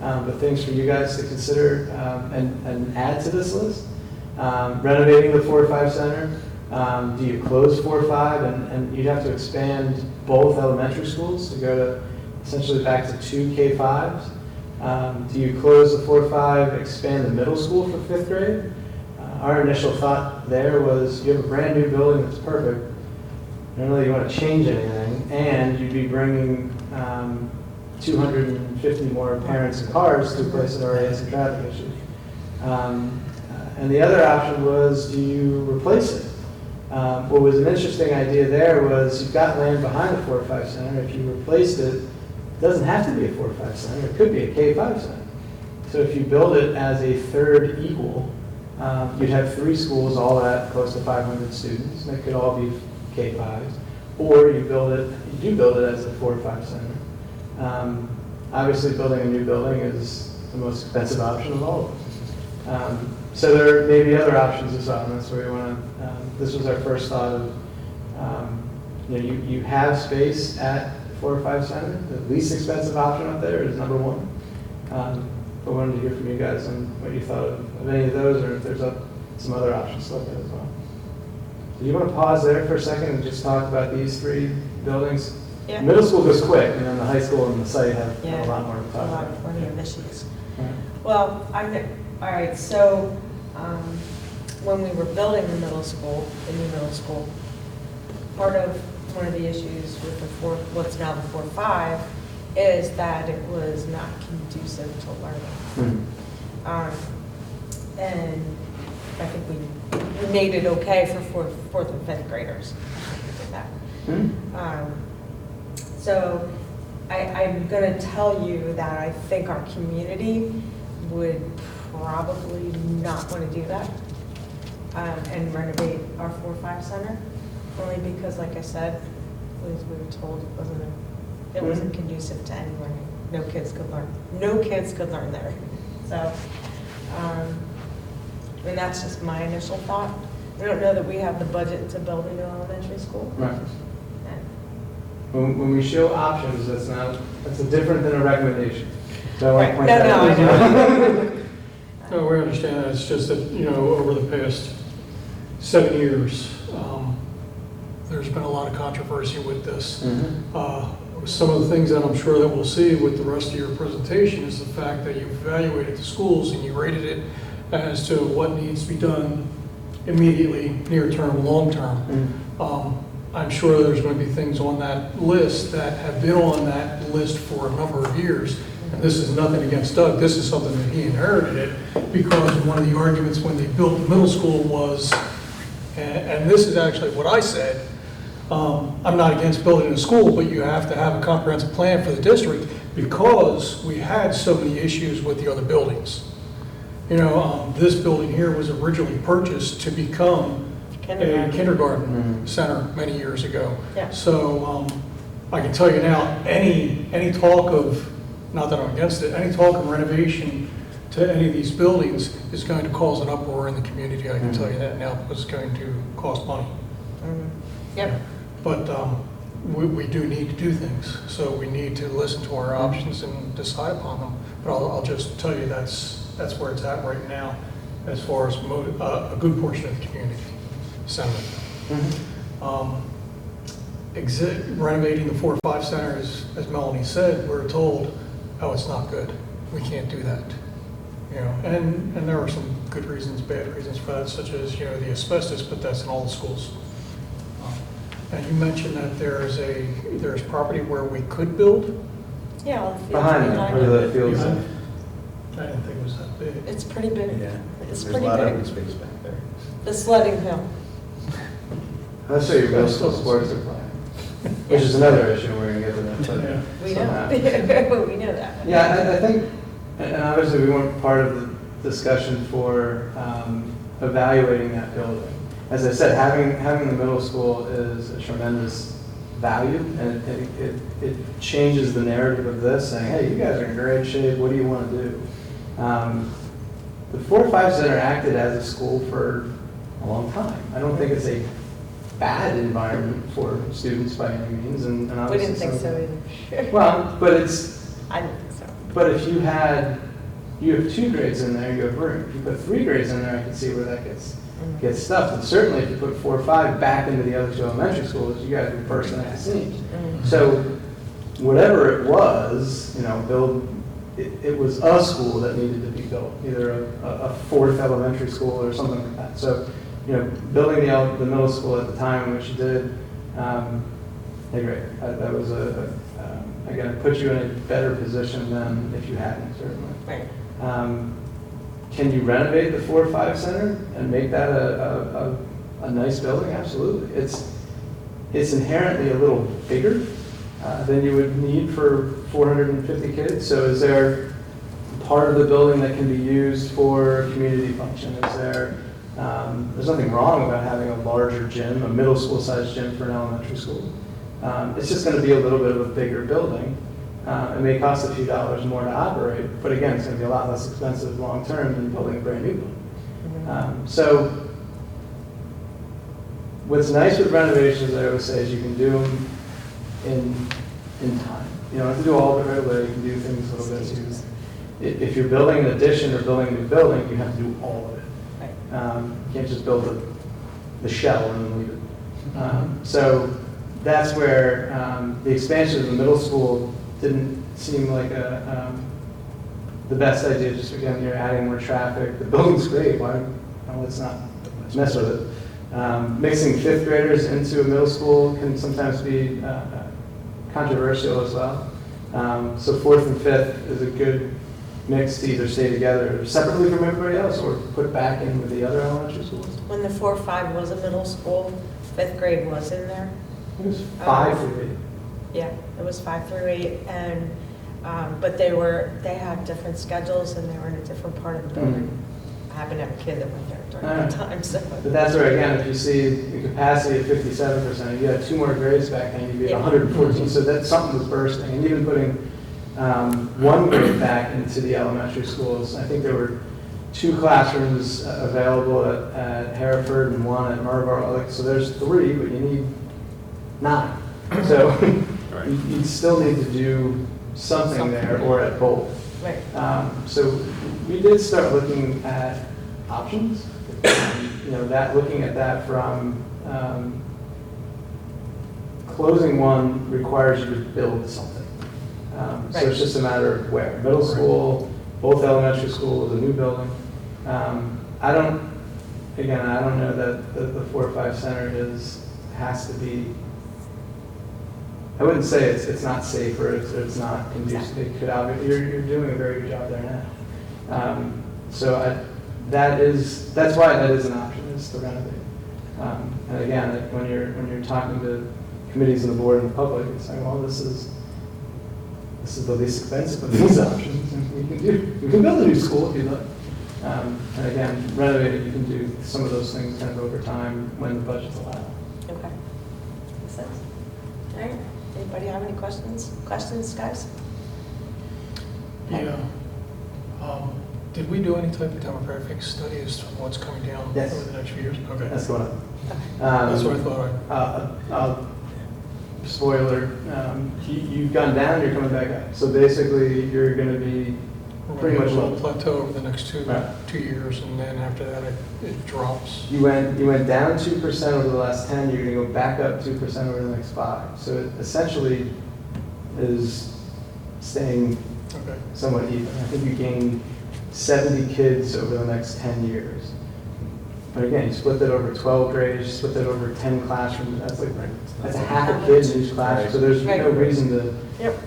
S3: but things for you guys to consider and add to this list. Renovating the 4-5 center. Do you close 4-5 and you'd have to expand both elementary schools to go to essentially back to 2 K-5s? Do you close the 4-5, expand the middle school for 5th grade? Our initial thought there was you have a brand new building that's perfect. I don't really want to change anything, and you'd be bringing 250 more parents and cars to a place that already has some traffic issues. And the other option was, do you replace it? What was an interesting idea there was you've got land behind the 4-5 center. If you replaced it, it doesn't have to be a 4-5 center. It could be a K-5 center. So if you build it as a third equal, you'd have 3 schools all at close to 500 students. That could all be K-5s. Or you do build it as a 4-5 center. Obviously, building a new building is the most expensive option of all of them. So there may be other options as well, and that's where we want to, this was our first thought of, you have space at 4-5 center. The least expensive option up there is number 1. But I wanted to hear from you guys on what you thought of any of those, or if there's some other options to look at as well. Do you want to pause there for a second and just talk about these 3 buildings?
S1: Yeah.
S3: Middle school goes quick, and then the high school and the site have a lot more to talk
S1: A lot,
S3: about.
S1: plenty of issues.
S3: All right.
S1: Well, all right, so when we were building the middle school, the new middle school, part of one of the issues with what's now the 4-5 is that it was not conducive to learning. And I think we made it okay for 4th and 5th graders. We did that. So I'm going to tell you that I think our community would probably not want to do that and renovate our 4-5 center, only because, like I said, we were told it wasn't conducive to any learning. No kids could learn. No kids could learn there. So, and that's just my initial thought. I don't know that we have the budget to build a new elementary school.
S3: Right. When we show options, that's different than a recommendation. So I want to point that out.
S1: No,
S5: No, we understand that. It's just that, over the past 7 years, there's been a lot of controversy with this. Some of the things that I'm sure that we'll see with the rest of your presentation is the fact that you've evaluated the schools and you rated it as to what needs to be done immediately, near term, long term. I'm sure there's going to be things on that list that have been on that list for a number of years. And this is nothing against Doug. This is something that he inherited it because one of the arguments when they built the middle school was, and this is actually what I said, I'm not against building a school, but you have to have a comprehensive plan for the district because we had so many issues with the other buildings. This building here was originally purchased to become a kindergarten center many years ago.
S1: Yeah.
S5: So I can tell you now, any talk of, not that I'm against it, any talk of renovation to any of these buildings is going to cause an uproar in the community. I can tell you that now because it's going to cost money.
S1: Yep.
S5: But we do need to do things, so we need to listen to our options and decide upon them. But I'll just tell you that's where it's at right now, as far as a good portion of the community sentiment. Renovating the 4-5 center, as Melanie said, we're told, oh, it's not good. We can't do that. You know, and there are some good reasons, bad reasons for that, such as, you know, the asbestos, but that's in all the schools. And you mentioned that there's property where we could build.
S1: Yeah, all the fields
S2: Behind them,
S1: behind
S2: where
S1: it.
S2: the fields are.
S5: I didn't think it was that big.
S1: It's pretty big.
S2: Yeah.
S1: It's
S2: There's a
S1: pretty
S2: lot of
S1: big.
S2: open space back there.
S1: The sledding hill.
S2: Let's show you middle school sports are playing, which is another issue, we're gonna get to that. but
S5: Yeah.
S1: We
S2: somehow.
S1: know. We know that.
S2: Yeah, I think, and obviously we weren't part of the discussion for evaluating that building. As I said, having the middle school is a tremendous value, and it changes the narrative of this, saying, hey, you guys are in great shape, what do you want to do? The 4-5 Center acted as a school for a long time. I don't think it's a bad environment for students by any means, and
S1: We
S2: obviously.
S1: didn't think so either.
S2: Well, but it's,
S1: I didn't think so.
S2: but if you have 2 grades in there, you have room. If you put 3 grades in there, I can see where that gets stuffed. And certainly if you put 4 or 5 back into the other 2 elementary schools, you guys would burst at the seams. So whatever it was, you know, it was a school that needed to be built, either a 4th elementary school or something like that. So, you know, building the middle school at the time, which you did, hey, great. That was again, it put you in a better position than if you hadn't, certainly.
S1: Right.
S2: Can you renovate the 4-5 center and make that a nice building? Absolutely. It's inherently a little bigger than you would need for 450 kids. So is there part of the building that can be used for community function? Is there, there's nothing wrong about having a larger gym, a middle school sized gym for an elementary school. It's just going to be a little bit of a bigger building. It may cost a few dollars more to operate, but again, it's going to be a lot less expensive long term than building a brand new one. So what's nice with renovations, I always say, is you can do them in time. You don't have to do all of it right away. You can do things a little bit too. If you're building an addition or building a new building, you have to do all of it. You can't just build the shell and then leave it. So that's where the expansion of the middle school didn't seem like the best idea. Just again, you're adding more traffic. The building's great. Why? Let's not mess with it. Mixing 5th graders into a middle school can sometimes be controversial as well. So 4th and 5th is a good mix to either stay together separately from everybody else or put back in with the other elementary schools.
S1: When the 4-5 was a middle school, 5th grade was in there.
S2: It was 5 through 8.
S1: Yeah, it was 5 through 8, and but they had different schedules and they were in a different part of the building. I happen to have a kid that went there during that time, so.
S2: But that's where, again, if you see the capacity of 57%, you had 2 more grades back and you'd be at 114, so that something was bursting. And even putting 1 grade back into the elementary schools, I think there were 2 classrooms available at Hereford and 1 at Marlboro. So there's 3, but you need 9. So you still need to do something there or at both.
S1: Right.
S2: So we did start looking at options. You know, looking at that from closing one requires you to build something. So it's just a matter of where. Middle school, both elementary schools, a new building. I don't know that the 4-5 center has to be. I wouldn't say it's not safe or it's not conducive. It could you're doing a very good job there now. So that's why that is an option, is to renovate. And again, when you're talking to committees and the board and the public, it's like, well, this is the least expensive of these options. And we can build a new school if you'd like. And again, renovating, you can do some of those things kind of over time when the budget's allowed.
S1: Okay. Makes sense. All right. Anybody have any questions? Questions, guys?
S5: Yeah. Did we do any type of demographic study as to what's coming down
S2: Yes.
S5: over the next few years? Okay.
S2: That's going on.
S5: That's what I thought.
S2: I'll spoiler, you've gone down, you're coming back up. So basically, you're going to be
S5: We're
S2: pretty
S5: going
S2: much
S5: to
S2: level.
S5: plateau over the next
S2: Right.
S5: 2 years, and then after that, it drops.
S2: You went down 2% over the last 10, you're going to go back up 2% over the next 5. So it essentially is staying
S5: Okay.
S2: somewhat even. I think you gain 70 kids over the next 10 years. But again, you split that over 12 grades, you split that over 10 classrooms, that's a half a kid in each classroom. So there's no
S1: Right.
S2: reason to
S1: Yep.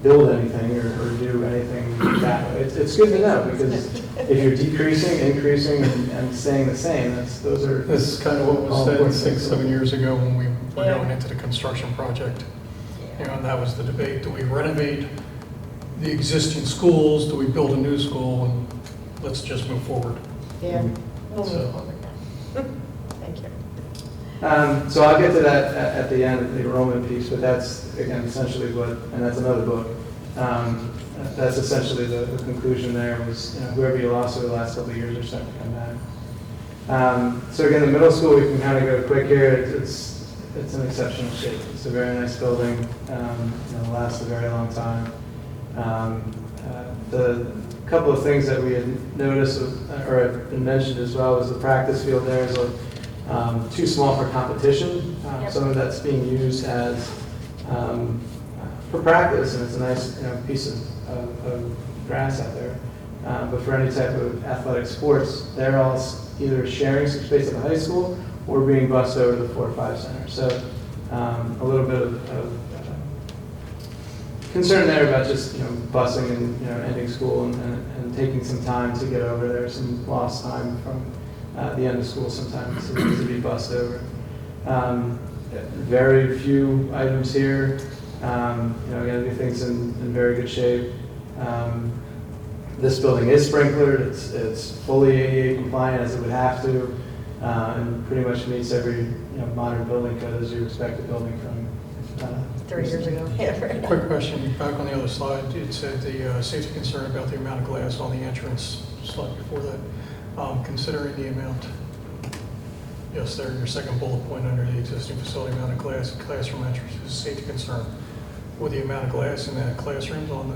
S2: build anything or do anything that way. It's good to know, because if you're decreasing, increasing, and staying the same, those are.
S5: This is kind of what was
S2: all
S5: said
S2: important
S5: 6,
S2: things.
S5: 7 years ago when we were
S1: Yeah.
S5: going into the construction project. You know, and that was the debate, do we renovate the existing schools, do we build a new school, and let's just move forward.
S1: Yeah. We'll
S5: So-
S1: move forward now. Thank you.
S2: So I'll get to that at the end, the enrollment piece, but that's, again, essentially what, and that's another book. That's essentially the conclusion there was, whoever you lost over the last couple of years are starting to come back. So again, the middle school, we can kind of go quick here. It's an exceptional shape. It's a very nice building. Lasts a very long time. The couple of things that we had noticed, or had mentioned as well, was the practice field there is too small for competition.
S1: Yep.
S2: Some of that's being used as for practice, and it's a nice piece of grass out there. But for any type of athletic sports, they're all either sharing some space at the high school or being bused over to the 4-5 center. So a little bit of concern there about just busing and ending school and taking some time to get over there. Some lost time from the end of school sometimes to be bused over. Very few items here. Again, everything's in very good shape. This building is sprinklered. It's fully ADA compliant as it would have to, and pretty much meets every modern building code as you expect a building from
S1: 3 years ago. Yeah, right.
S5: Quick question, back on the other slide, it said the safety concern about the amount of glass on the entrance slide before that. Considering the amount, yes, there, your second bullet point under the existing facility amount of glass, classroom entrance is a safety concern. Would the amount of glass in the classrooms on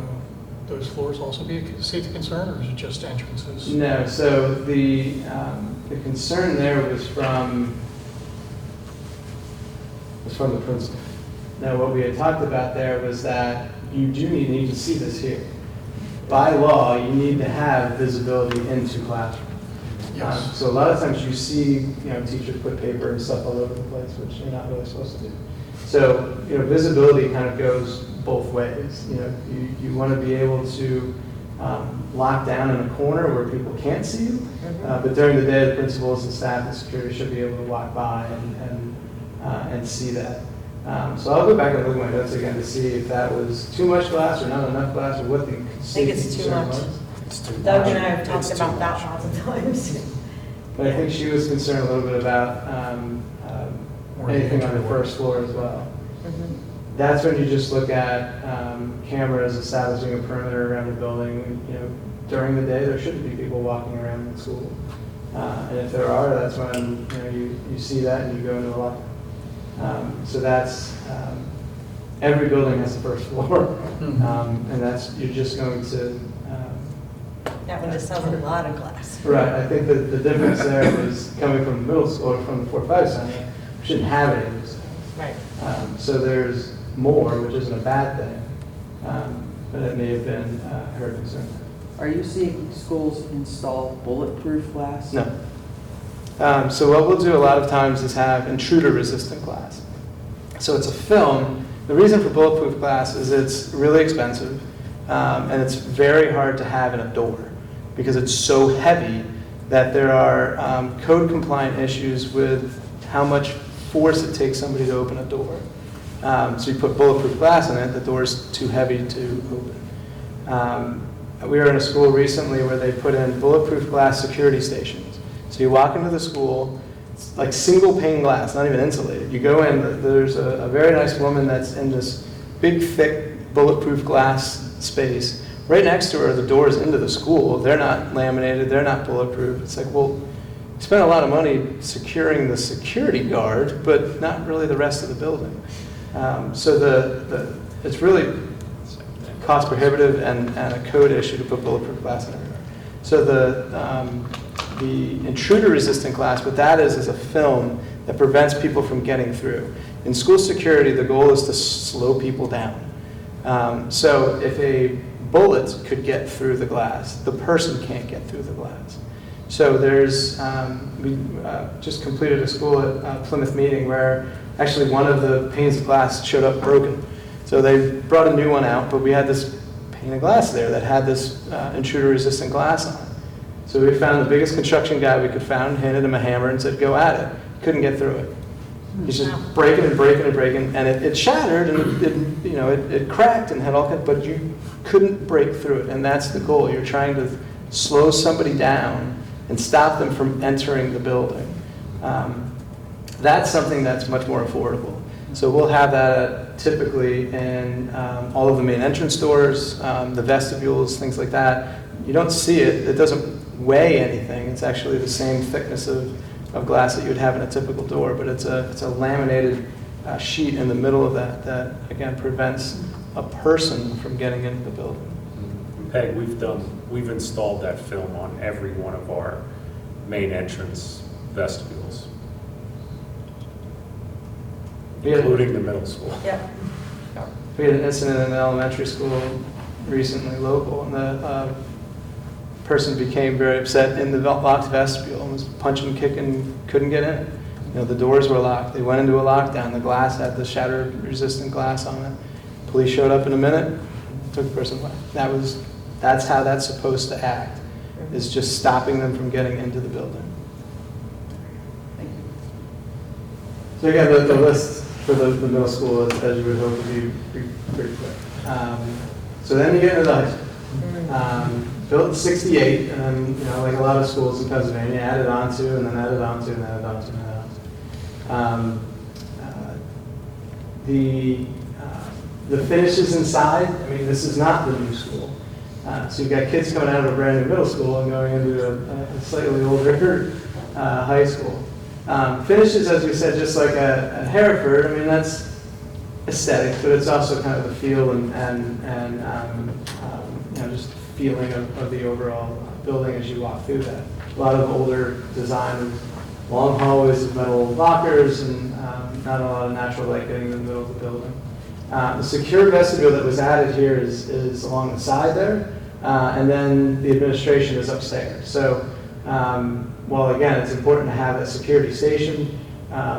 S5: those floors also be a safety concern, or is it just entrances?
S2: No, so the concern there was from the principal. Now, what we had talked about there was that you do need to see this here. By law, you need to have visibility into classroom.
S5: Yes.
S2: So a lot of times you see, teachers put paper and stuff all over the place, which you're not really supposed to do. So, visibility kind of goes both ways. You want to be able to lock down in a corner where people can't see you, but during the day, the principals and staff and security should be able to walk by and see that. So I'll go back and look at my notes again to see if that was too much glass or not enough glass, or what the safety
S1: it's too
S2: concern
S1: much.
S2: was.
S1: Doug and I have talked about that lots of times.
S2: But I think she was concerned a little bit about anything on the first floor as well. That's when you just look at cameras establishing a perimeter around the building. During the day, there shouldn't be people walking around the school. And if there are, that's when you see that and you go into a locker. So that's, every building has a first floor. And that's, you're just going to.
S1: That one just sells a lot of glass.
S2: Right, I think that the difference there was coming from the middle school or from the 4-5 center, we shouldn't have any of those things.
S1: Right.
S2: So there's more, which isn't a bad thing, but it may have been her concern.
S6: Are you seeing schools install bulletproof glass?
S2: No. So what we'll do a lot of times is have intruder-resistant glass. So it's a film. The reason for bulletproof glass is it's really expensive, and it's very hard to have in a door because it's so heavy that there are code-compliant issues with how much force it takes somebody to open a door. So you put bulletproof glass in it, the door's too heavy to open. We were in a school recently where they put in bulletproof glass security stations. So you walk into the school, it's like single pane glass, not even insulated. You go in, there's a very nice woman that's in this big, thick, bulletproof glass space. Right next to her are the doors into the school. They're not laminated, they're not bulletproof. It's like, well, you spent a lot of money securing the security guard, but not really the rest of the building. So it's really cost prohibitive and a code issue to put bulletproof glass in everywhere. So the intruder-resistant glass, what that is a film that prevents people from getting through. In school security, the goal is to slow people down. So if a bullet could get through the glass, the person can't get through the glass. So we just completed a school at Plymouth meeting where actually one of the panes of glass showed up broken. So they brought a new one out, but we had this pane of glass there that had this intruder-resistant glass on it. So we found the biggest construction guy we could find, handed him a hammer and said, "Go at it." Couldn't get through it. He's just breaking and breaking and breaking, and it shattered and it cracked and had all kinds, but you couldn't break through it, and that's the goal. You're trying to slow somebody down and stop them from entering the building. That's something that's much more affordable. So we'll have that typically in all of the main entrance doors, the vestibules, things like that. You don't see it. It doesn't weigh anything. It's actually the same thickness of glass that you would have in a typical door, but it's a laminated sheet in the middle of that again prevents a person from getting into the building.
S7: Peg, we've installed that film on every one of our main entrance vestibules, including the middle school.
S1: Yeah.
S2: We had an incident in the elementary school recently, local, and the person became very upset in the locked vestibule and was punching, kicking, couldn't get in. The doors were locked. They went into a lockdown. The glass had the shatter-resistant glass on it. Police showed up in a minute, took the person away. That's how that's supposed to act, is just stopping them from getting into the building.
S6: Thank you.
S2: So again, the list for the middle school, as you would hope, would be pretty quick. So then you get into the high school. Built in '68, and then, like a lot of schools in Pennsylvania, added onto, and then added onto, and added onto, and added onto. The finishes inside, I mean, this is not the new school. So you've got kids coming out of a brand new middle school and going into a slightly older high school. Finishes, as we said, just like a Hereford, I mean, that's aesthetic, but it's also kind of the feel and just feeling of the overall building as you walk through that. A lot of older design, long hallways of metal lockers, and not a lot of natural light getting in the middle of the building. The secure vestibule that was added here is along the side there, and then the administration is upstairs. So while again it's important to have a security station,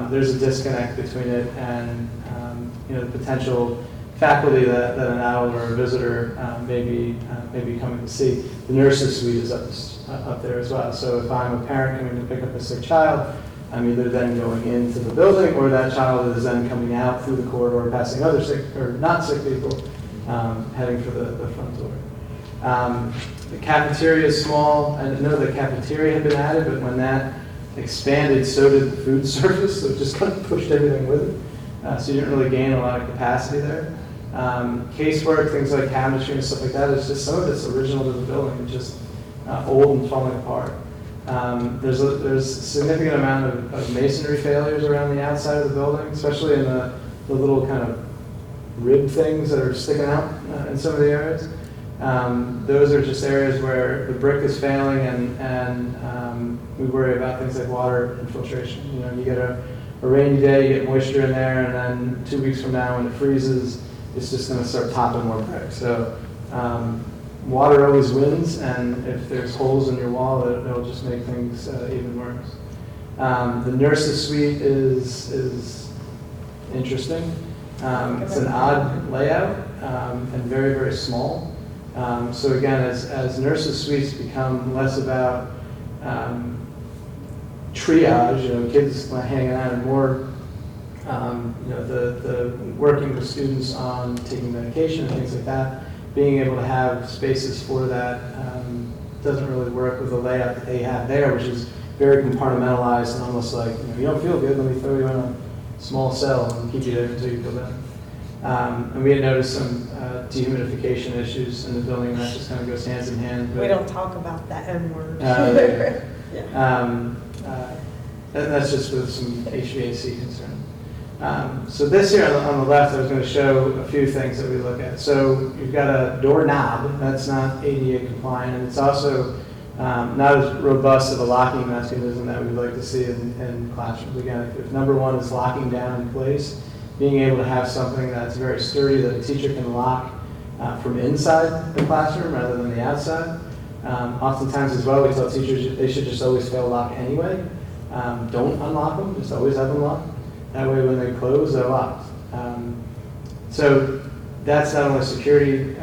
S2: there's a disconnect between it and the potential faculty that an adult or a visitor may be coming to see. The nurses suite is up there as well. So if I'm a parent coming to pick up a sick child, I'm either then going into the building, or that child is then coming out through the corridor, passing other sick or not sick people, heading for the front door. The cafeteria is small. I didn't know the cafeteria had been added, but when that expanded, so did the food service, so it just kind of pushed everything with it. So you didn't really gain a lot of capacity there. Casework, things like cabinetry and stuff like that, is just some of it's original to the building, it's just old and falling apart. There's a significant amount of masonry failures around the outside of the building, especially in the little kind of rib things that are sticking out in some of the areas. Those are just areas where the brick is failing, and we worry about things like water infiltration. You get a rainy day, you get moisture in there, and then 2 weeks from now when it freezes, it's just going to start popping more brick. So water always wins, and if there's holes in your wall, it'll just make things even worse. The nurses suite is interesting. It's an odd layout and very, very small. So again, as nurses suites become less about triage, kids hanging out, and more the working with students on taking medication and things like that, being able to have spaces for that doesn't really work with the layout that they have there, which is very compartmentalized and almost like, you don't feel good, let me throw you in a small cell and keep you there until you feel better. And we had noticed some dehumidification issues in the building, and that just kind of goes hands in hand.
S1: We don't talk about that N word.
S2: And that's just with some HVAC concern. So this here on the left, I was going to show a few things that we look at. So you've got a door knob that's not ADA compliant, and it's also not as robust of a locking mechanism that we'd like to see in classrooms. Again, if number one is locking down in place, being able to have something that's very sturdy that a teacher can lock from inside the classroom rather than the outside. Oftentimes as well, we tell teachers they should just always fail lock anyway. Don't unlock them, just always have them locked. That way when they close, they're locked. So that's not only a security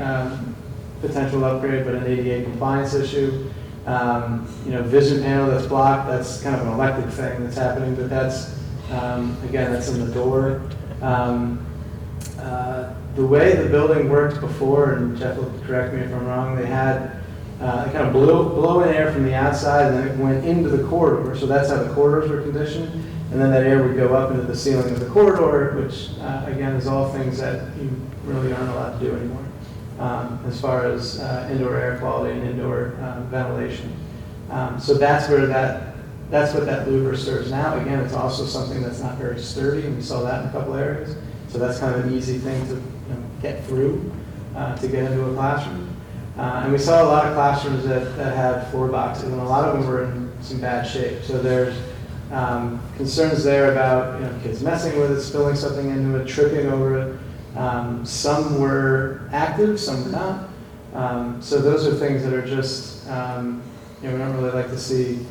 S2: potential upgrade, but an ADA compliance issue. Vision panel that's blocked, that's kind of an electric thing that's happening, but that's, again, that's in the door. The way the building worked before, and Jeff will correct me if I'm wrong, they had it kind of blow in air from the outside and then it went into the corridor. So that's how the corridors were conditioned. And then that air would go up into the ceiling of the corridor, which again is all things that you really aren't allowed to do anymore as far as indoor air quality and indoor ventilation. So that's what that louver serves now. Again, it's also something that's not very sturdy, and we saw that in a couple areas. So that's kind of an easy thing to get through to get into a classroom. And we saw a lot of classrooms that had floor boxes, and a lot of them were in some bad shape. So there's concerns there about kids messing with it, spilling something into it, tripping over it. Some were active, some were not. So those are things that are just, we don't really like to see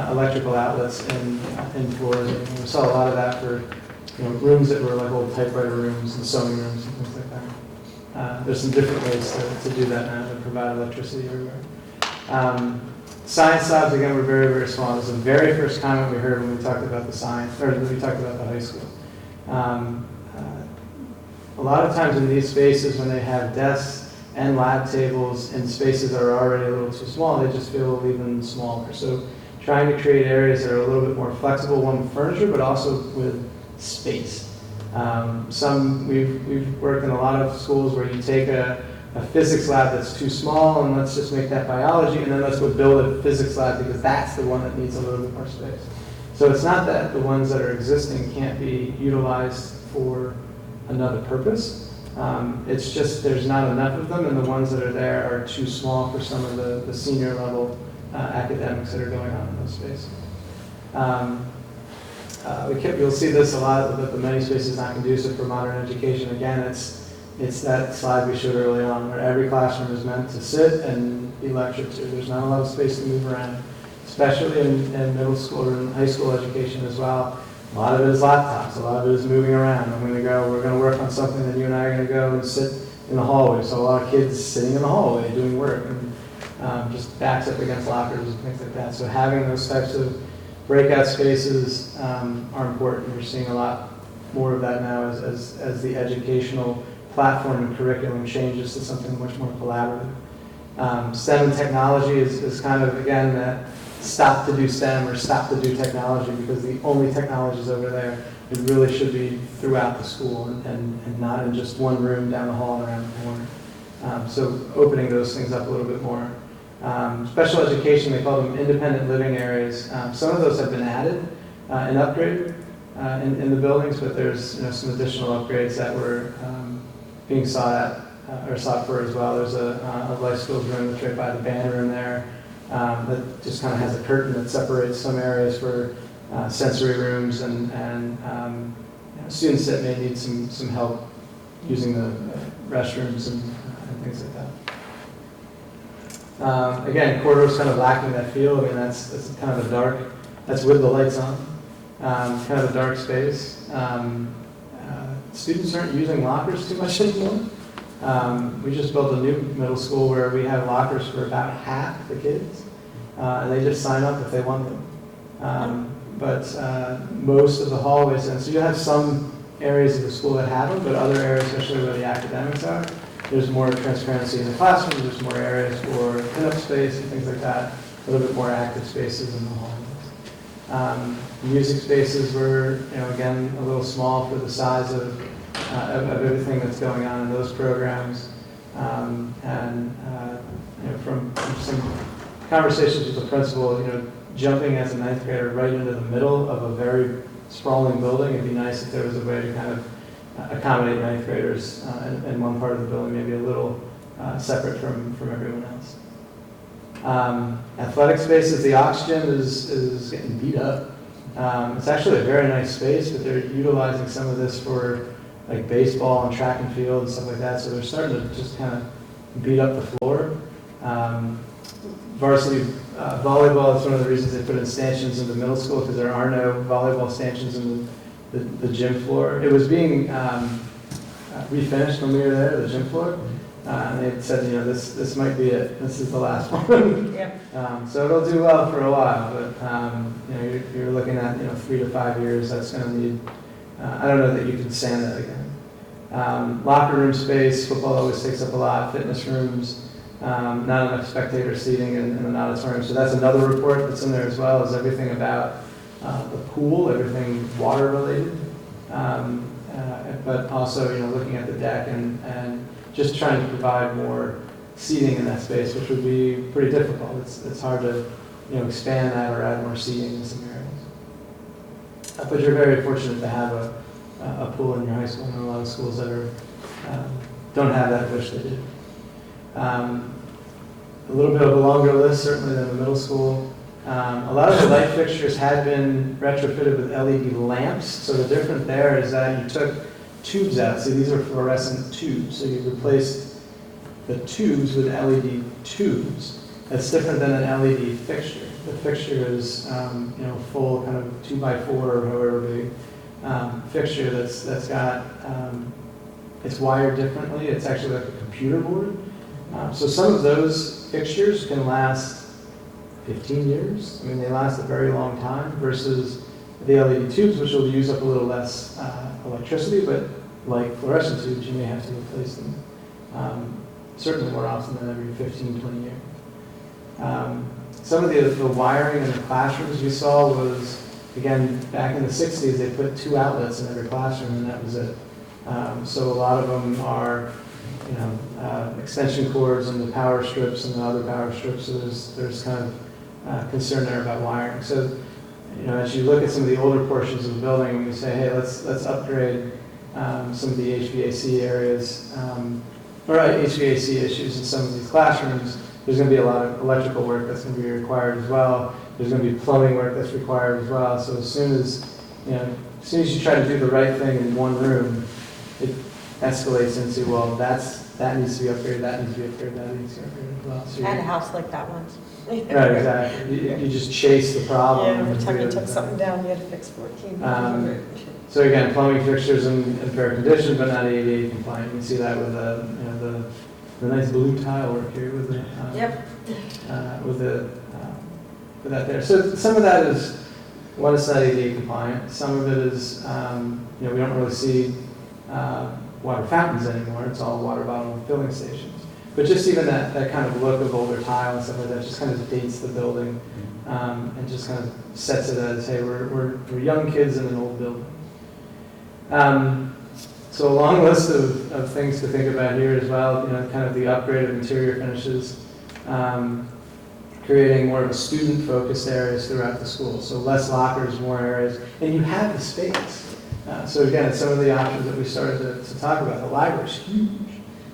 S2: electrical outlets in floors. And we saw a lot of that for rooms that were like old typewriter rooms and sewing rooms and things like that. There's some different ways to do that now to provide electricity everywhere. Science labs, again, were very, very small. It was the very first comment we heard when we talked about the science, or when we talked about the high school. A lot of times in these spaces, when they have desks and lab tables and spaces that are already a little too small, they just feel even smaller. So trying to create areas that are a little bit more flexible, one with furniture, but also with space. We've worked in a lot of schools where you take a physics lab that's too small and let's just make that biology, and then let's go build a physics lab because that's the one that needs a little bit more space. So it's not that the ones that are existing can't be utilized for another purpose. It's just there's not enough of them, and the ones that are there are too small for some of the senior level academics that are going on in those spaces. You'll see this a lot, that the many spaces not conducive for modern education. Again, it's that slide we showed early on, where every classroom is meant to sit and be lectured to. There's not a lot of space to move around, especially in middle school or in high school education as well. A lot of it is laptops, a lot of it is moving around. we're going to work on something, then you and I are going to go and sit in the hallway. So a lot of kids sitting in the hallway doing work and just backs up against lockers and things like that. So having those types of breakout spaces are important. We're seeing a lot more of that now as the educational platform and curriculum changes to something much more collaborative. STEM and technology is kind of, again, that stop to do STEM or stop to do technology, because the only technologies over there, it really should be throughout the school and not in just one room down the hall and around the corner. So opening those things up a little bit more. Special education, they call them independent living areas. Some of those have been added and upgraded in the buildings, but there's some additional upgrades that were being sought for as well. There's a life skills room that's right by the band room there that just kind of has a curtain that separates some areas for sensory rooms and students that may need some help using the restrooms and things like that. Again, corridor's kind of lacking that feel. I mean, that's kind of a dark, that's with the lights on, kind of a dark space. Students aren't using lockers too much anymore. We just built a new middle school where we have lockers for about half the kids, and they just sign up if they want them. But most of the hallways, and so you have some areas of the school that have them, but other areas, especially where the academics are, there's more transparency in the classrooms, there's more areas for pinup space and things like that, a little bit more active spaces in the hallways. Music spaces were, again, a little small for the size of everything that's going on in those programs. From some conversations with the principal, jumping as a ninth grader right into the middle of a very sprawling building. It'd be nice if there was a way to kind of accommodate ninth graders in one part of the building, maybe a little separate from everyone else. Athletic spaces, the Ox Gym is getting beat up. It's actually a very nice space, but they're utilizing some of this for like baseball and track and field and stuff like that. So they're starting to just kind of beat up the floor. Varsity volleyball is one of the reasons they put in stanchions in the middle school, because there are no volleyball stanchions in the gym floor. It was being refinished when we were there, the gym floor. And they said, this might be it. This is the last one.
S1: Yeah.
S2: So it'll do well for a while, but you're looking at 3 to 5 years. That's going to need. I don't know that you can stand that again. Locker room space, football always takes up a lot. Fitness rooms, not enough spectator seating in an auditorium. So that's another report that's in there as well. Is everything about the pool, everything water related, but also looking at the deck and just trying to provide more seating in that space, which would be pretty difficult. It's hard to expand that or add more seating in some areas. But you're very fortunate to have a pool in your high school, and a lot of schools that don't have that, wish they did. A little bit of a longer list, certainly, than the middle school. A lot of the light fixtures had been retrofitted with LED lamps. So the difference there is that you took tubes out. See, these are fluorescent tubes. So you replaced the tubes with LED tubes. That's different than an LED fixture. The fixture is, full kind of 2x4 or however big fixture that's got, it's wired differently. It's actually like a computer board. So some of those fixtures can last 15 years. I mean, they last a very long time versus the LED tubes, which will use up a little less electricity, but like fluorescent tubes, you may have to replace them certainly more often than every 15, 20 years. Some of the wiring in the classrooms we saw was, again, back in the 60s, they put 2 outlets in every classroom, and that was it. So a lot of them are, extension cords and the power strips and the other power strips. So there's kind of concern there about wiring. So, as you look at some of the older portions of the building, and we say, hey, let's upgrade some of the HVAC areas, or HVAC issues in some of these classrooms. There's going to be a lot of electrical work that's going to be required as well. There's going to be plumbing work that's required as well. So as soon as you try to do the right thing in one room, it escalates into, well, that needs to be upgraded, that needs to be upgraded, that needs to be upgraded as well. So
S1: And a house like that one.
S2: right, exactly. You just chase the problem.
S1: Yeah, every time you took something down, you had to fix 14.
S2: So again, plumbing fixtures in fair condition, but not ADA compliant. You can see that with the nice blue tile work here with the with that there. So some of that is, one, it's not ADA compliant. Some of it is, we don't really see water fountains anymore. It's all water bottle filling stations. But just even that kind of look of older tile and stuff like that just kind of dates the building and just kind of sets it as, hey, we're young kids in an old building. So a long list of things to think about here as well, kind of the upgrade of interior finishes, creating more of a student-focused areas throughout the school. So less lockers, more areas, and you have the space. So again, some of the options that we started to talk about. The library's huge.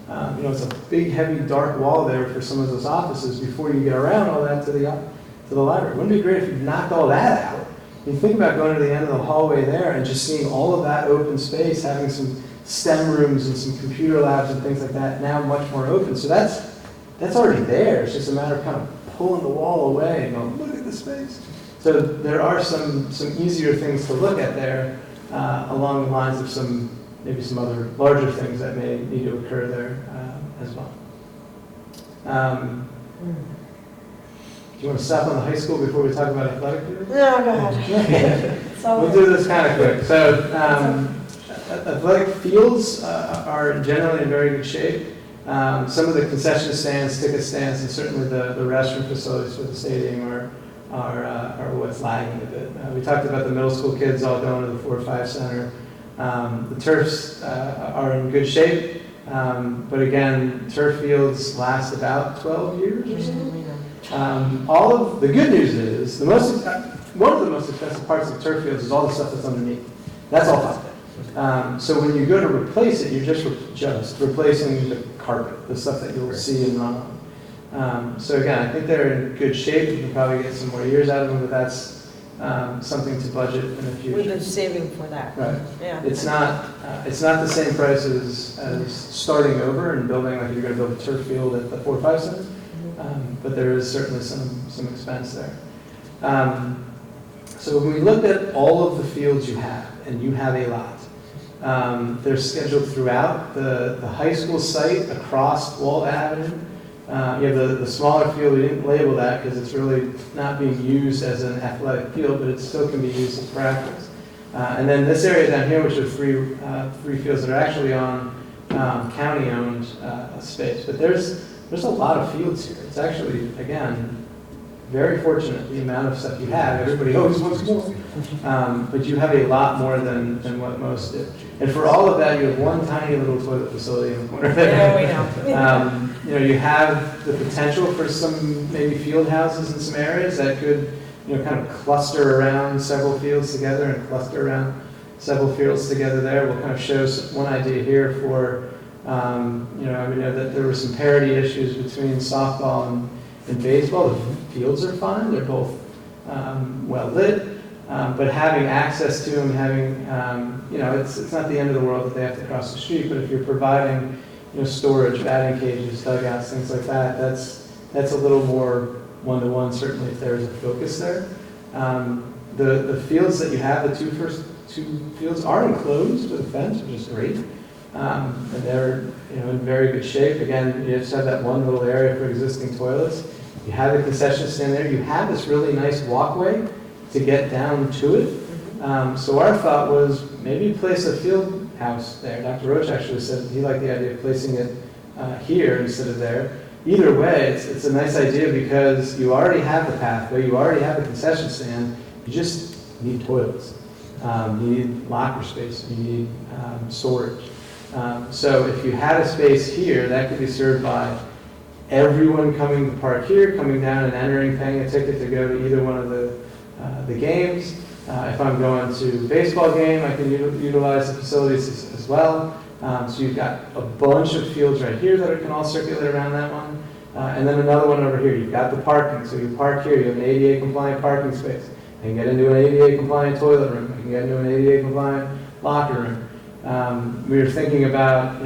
S2: It's a big, heavy, dark wall there for some of those offices before you get around all that to the library. Wouldn't it be great if you knocked all that out? You think about going to the end of the hallway there and just seeing all of that open space, having some STEM rooms and some computer labs and things like that, now much more open. So that's already there. It's just a matter of kind of pulling the wall away and going, look at the space. So there are some easier things to look at there along the lines of maybe some other larger things that may need to occur there as well. Do you want to stop on the high school before we talk about athletic fields?
S1: No, go ahead.
S2: We'll do this kind of quick. So athletic fields are generally in very good shape. Some of the concession stands, ticket stands, and certainly the restroom facilities for the stadium are what's lagging a bit. We talked about the middle school kids all going to the 4-5 center. The turfs are in good shape, but again, turf fields last about 12 years or so. All of the good news is, one of the most expensive parts of turf fields is all the stuff that's underneath. That's all fine. So when you go to replace it, you're just replacing the carpet, the stuff that you'll see and run on. So again, I think they're in good shape. You can probably get some more years out of them, but that's something to budget in the future.
S1: We've been saving for that.
S2: Right.
S1: Yeah.
S2: It's not the same price as starting over and building, like if you're going to build a turf field at the 4-5 center, but there is certainly some expense there. So when we looked at all of the fields you have, and you have a lot, they're scheduled throughout the high school site across Walt Avenue. You have the smaller field, we didn't label that because it's really not being used as an athletic field, but it still can be used as practice. And then this area down here, which are three fields that are actually on county-owned space. But there's a lot of fields here. It's actually, again, very fortunate the amount of stuff you have. Everybody always wants more. But you have a lot more than what most do. And for all of that, you have one tiny little toilet facility in the corner there.
S1: Yeah, we know.
S2: You have the potential for some maybe field houses in some areas that could, kind of cluster around several fields together and cluster around several fields together there. We'll kind of show one idea here for, we know that there were some parity issues between softball and baseball. The fields are fine. They're both well lit. But having access to them, it's not the end of the world that they have to cross the street, but if you're providing, storage, batting cages, dugouts, things like that, that's a little more one-to-one, certainly if there's a focus there. The fields that you have, the first two fields are enclosed with a fence, which is great. And they're, in very good shape. Again, you just have that one little area for existing toilets. You have the concession stand there. You have this really nice walkway to get down to it. So our thought was maybe place a field house there. Dr. Roach actually said he liked the idea of placing it here instead of there. Either way, it's a nice idea because you already have the pathway, you already have the concession stand, you just need toilets. You need locker space, you need storage. So if you had a space here, that could be served by everyone coming to park here, coming down and entering, paying a ticket to go to either one of the games. If I'm going to a baseball game, I can utilize the facilities as well. So you've got a bunch of fields right here that can all circulate around that one. And then another one over here. You've got the parking. So you park here, you have an ADA compliant parking space. I can get into an ADA compliant toilet room. I can get into an ADA compliant locker room. We were thinking about,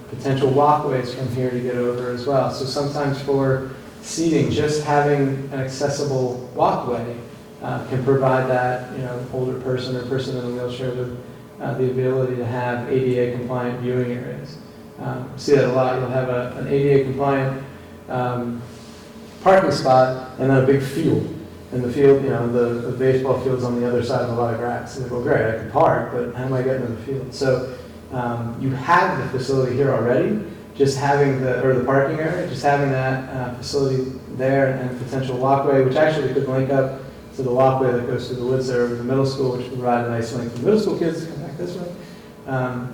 S2: potential walkways from here to get over as well. So sometimes for seating, just having an accessible walkway can provide that, older person or person in a wheelchair with the ability to have ADA compliant viewing areas. See that a lot. You'll have an ADA compliant parking spot and then a big field. And the field, the baseball field's on the other side of a lot of grass. And they go, great, I can park, but how am I getting to the field? So you have the facility here already. Just having the parking area, just having that facility there and potential walkway, which actually could link up to the walkway that goes through the woods there over the middle school, which would provide a nice link for the middle school kids to come back this way.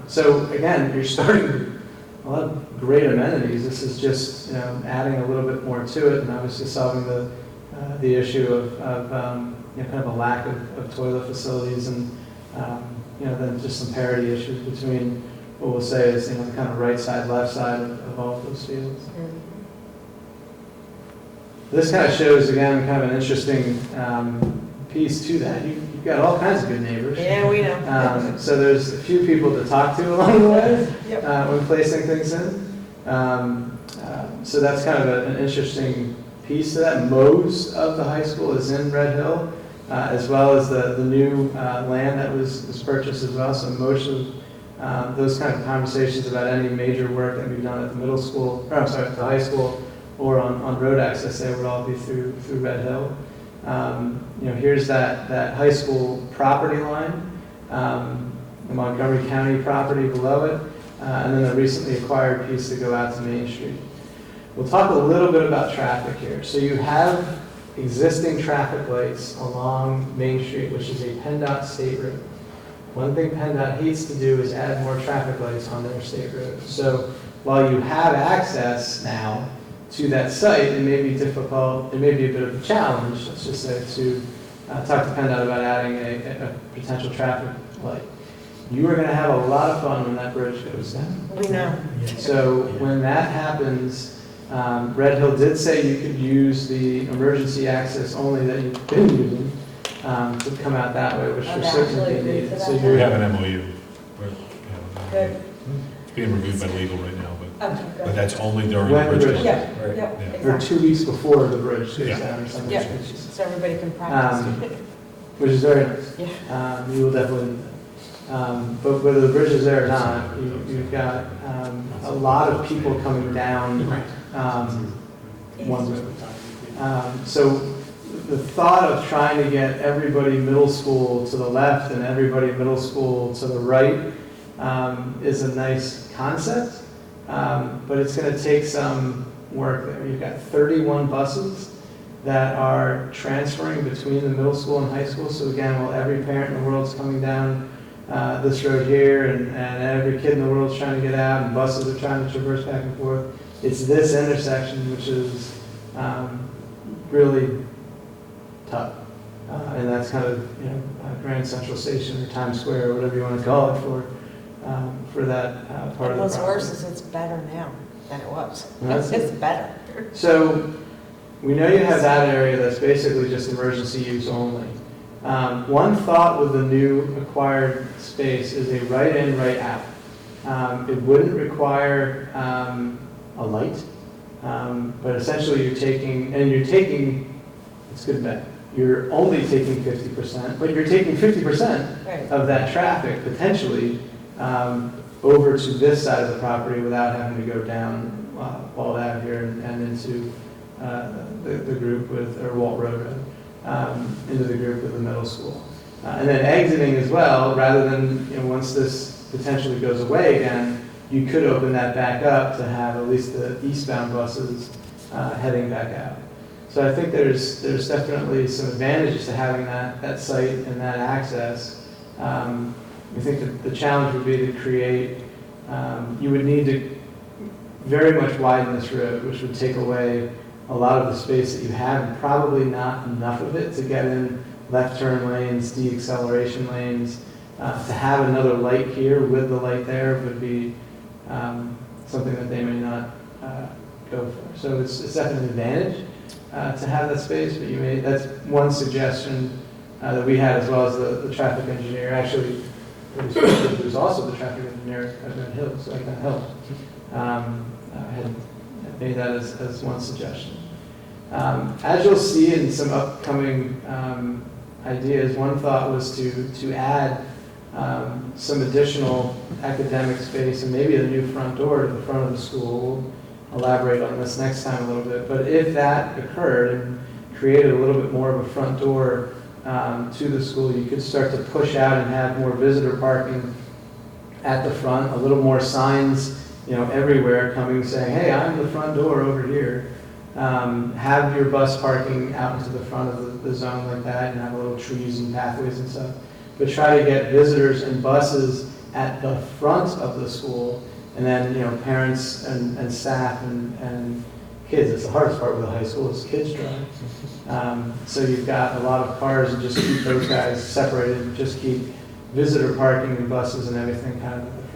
S2: So again, you're starting with a lot of great amenities. This is just adding a little bit more to it, and obviously solving the issue of kind of a lack of toilet facilities, and then just some parity issues between what we'll say is the kind of right side, left side of all of those fields. This kind of shows, again, kind of an interesting piece to that. You've got all kinds of good neighbors.
S1: Yeah, we know.
S2: So there's a few people to talk to along the way
S1: Yep.
S2: when placing things in. So that's kind of an interesting piece to that. Most of the high school is in Red Hill, as well as the new land that was purchased as well. So most of those kind of conversations about any major work that we've done at the middle school, or I'm sorry, at the high school, or on road access, they would all be through Red Hill. Here's that high school property line, the Montgomery County property below it, and then the recently acquired piece to go out to Main Street. We'll talk a little bit about traffic here. So you have existing traffic lights along Main Street, which is a PennDOT state road. One thing PennDOT hates to do is add more traffic lights on their state road. So while you have access now to that site, it may be difficult, it may be a bit of a challenge, let's just say, to talked to PennDOT about adding a potential traffic light. You are going to have a lot of fun when that bridge goes down.
S1: We know.
S2: So when that happens, Red Hill did say you could use the emergency access only that you've been using to come out that way, which
S1: I've
S2: is certainly
S1: actually agreed
S2: needed.
S1: to
S2: So
S1: that.
S2: you're
S8: We have an MOU.
S1: Good.
S8: It's being reviewed by legal right now,
S1: Okay,
S8: but
S1: good.
S8: that's only during
S2: When
S8: the
S2: the
S8: bridge.
S2: bridge-
S1: Yeah,
S8: Right.
S1: yeah,
S8: Yeah.
S2: or
S1: exactly.
S2: 2 weeks before the bridge goes
S8: Yeah.
S2: down or something.
S1: Yeah, so everybody can practice.
S2: Which is very nice.
S1: Yeah.
S2: You will definitely, but whether the bridge is there or not, you've got a lot of people coming down one road. So the thought of trying to get everybody middle school to the left and everybody middle school to the right is a nice concept, but it's going to take some work there. You've got 31 buses that are transferring between the middle school and high school. So again, while every parent in the world is coming down this road here, and every kid in the world is trying to get out, and buses are trying to traverse back and forth, it's this intersection which is really tough. And that's kind of, Grand Central Station or Times Square or whatever you want to call it for that part
S1: And
S2: of the
S1: what's
S2: property.
S1: worse is it's better now than it was.
S2: That's-
S1: It's better.
S2: So we know you have that area that's basically just emergency use only. One thought with the new acquired space is a right in, right out. It wouldn't require a light, but essentially you're taking, it's good bet, you're only taking 50%, but you're taking 50%
S1: Right.
S2: of that traffic potentially over to this side of the property without having to go down Walt Ave here and into the group with, or Walt Road, into the group with the middle school. And then exiting as well, rather than, once this potentially goes away again, you could open that back up to have at least the eastbound buses heading back out. So I think there's definitely some advantages to having that site and that access. I think that the challenge would be to create, you would need to very much widen this road, which would take away a lot of the space that you have, and probably not enough of it to get in left turn lanes, de-acceleration lanes. To have another light here with the light there would be something that they may not go for. So it's definitely an advantage to have that space, but that's one suggestion that we had, as well as the traffic engineer. Actually, there's also the traffic engineer at Van Hill, so I can help. Had made that as one suggestion. As you'll see in some upcoming ideas, one thought was to add some additional academic space and maybe a new front door to the front of the school. We'll elaborate on this next time a little bit. But if that occurred and created a little bit more of a front door to the school, you could start to push out and have more visitor parking at the front, a little more signs, everywhere coming saying, hey, I'm the front door over here. Have your bus parking out into the front of the zone like that, and have little trees and pathways and stuff. But try to get visitors and buses at the front of the school, and then, parents and staff and kids. It's the hardest part with the high school is kids drive. So you've got a lot of cars, and just keep those guys separated, just keep visitor parking and buses and everything kind of at the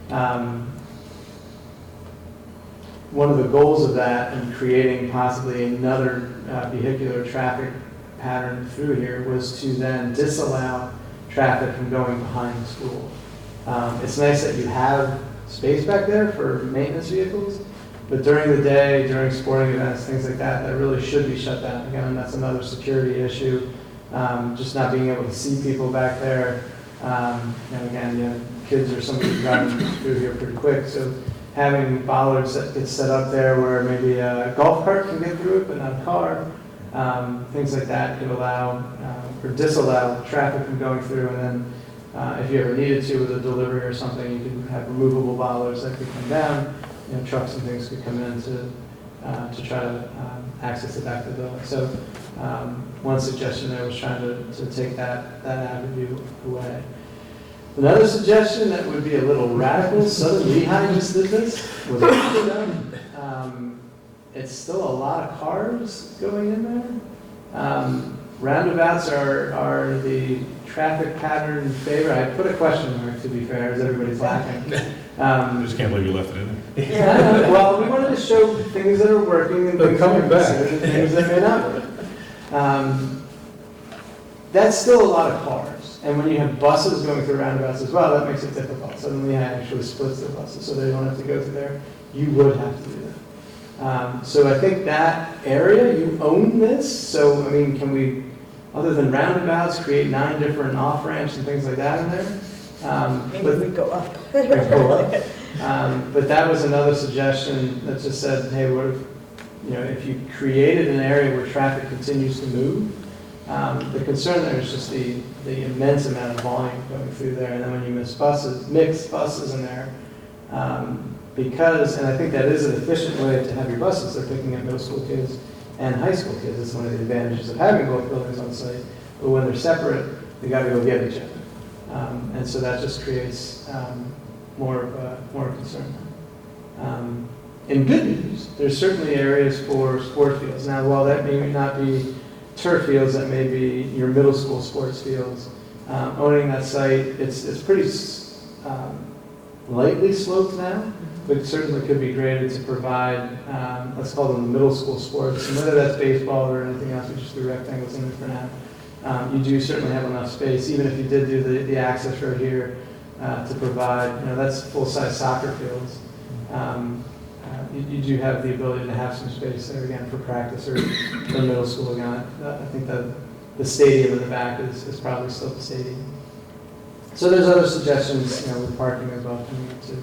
S2: front. One of the goals of that and creating possibly another vehicular traffic pattern through here was to then disallow traffic from going behind the school. It's nice that you have space back there for maintenance vehicles, but during the day, during sporting events, things like that, that really should be shut down. Again, that's another security issue, just not being able to see people back there. Again, kids or somebody driving through here pretty quick, so having bollards that get set up there where maybe a golf cart can get through it, but not a car. Things like that could allow or disallow traffic from going through. And then if you ever needed to with a delivery or something, you could have removable bollards that could come down. Trucks and things could come in to try to access the back of the building. So one suggestion there was trying to take that avenue away. Another suggestion that would be a little radical, Southern Lehigh just did this, was it's still a lot of cars going in there. Roundabouts are the traffic pattern favor. I put a question mark, to be fair, as everybody's laughing.
S8: I just can't believe you left it in there.
S2: Yeah, well, we wanted to show things that are working and
S5: They're
S2: things that
S5: coming
S2: are
S5: back.
S2: considered and things that may not work. That's still a lot of cars, and when you have buses going through roundabouts as well, that makes it difficult. Suddenly, it actually splits the buses, so they don't have to go through there. You would have to do that. So I think that area, you own this, so, I mean, can we, other than roundabouts, create 9 different off-ramps and things like that in there?
S1: Maybe we go up.
S2: But that was another suggestion that just said, hey, what if, if you created an area where traffic continues to move, the concern there is just the immense amount of volume going through there, and then when you mix buses in there, because, and I think that is an efficient way to have your buses, they're picking up middle school kids and high school kids. It's one of the advantages of having both buildings on site, but when they're separate, they gotta go get each other. And so that just creates more concern. In good news, there's certainly areas for sport fields. Now, while that may not be turf fields, that may be your middle school sports fields. Owning that site, it's pretty lightly sloped now, but certainly could be graded to provide, let's call them middle school sports. And whether that's baseball or anything else, we just do rectangles in it for now. You do certainly have enough space, even if you did do the access road here to provide, that's full-size soccer fields. You do have the ability to have some space there again for practice or middle school again. I think the stadium in the back is probably still the stadium. So there's other suggestions, with parking as well coming up too.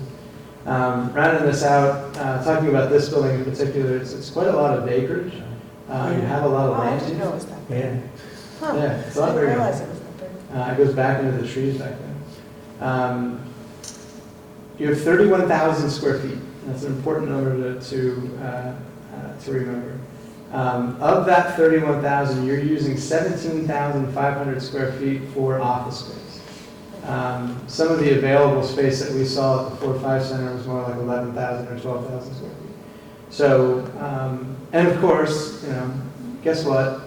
S2: Rounding this out, talking about this building in particular, it's quite a lot of acreage. You have a lot of
S1: Oh, I
S2: land.
S1: didn't know it was that big.
S2: Yeah.
S1: Huh.
S2: Yeah, it's a
S1: I
S2: lot
S1: didn't
S2: bigger.
S1: realize it was that big.
S2: It goes back into the trees back then. You have 31,000 square feet. That's an important number to remember. Of that 31,000, you're using 17,500 square feet for office space. Some of the available space that we saw at the 4-5 Center was more like 11,000 or 12,000 square feet. So, and of course, guess what?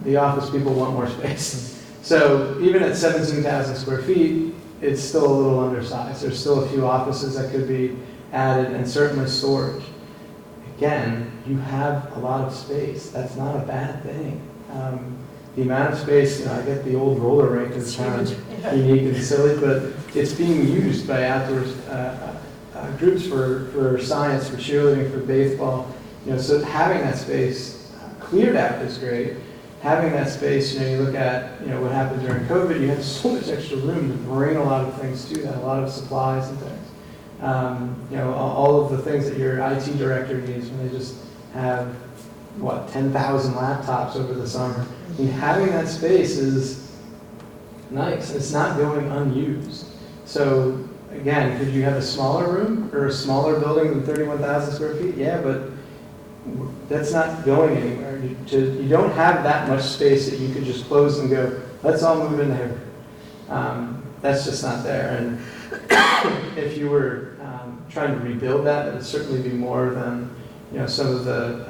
S2: The office people want more space. So even at 17,000 square feet, it's still a little undersized. There's still a few offices that could be added, and certainly storage. Again, you have a lot of space. That's not a bad thing. The amount of space, I get the old roller rink is kind of unique and silly, but it's being used by outdoors groups for science, for cheerleading, for baseball. So having that space cleared out is great. Having that space, you look at, what happened during COVID, you had so much extra room to bring a lot of things to that, a lot of supplies and things. All of the things that your IT director needs when they just have, 10,000 laptops over the summer. I mean, having that space is nice. It's not going unused. So again, could you have a smaller room or a smaller building than 31,000 square feet? Yeah, but that's not going anywhere. You don't have that much space that you could just close and go, let's all move in there. That's just not there. And if you were trying to rebuild that, it would certainly be more than some of the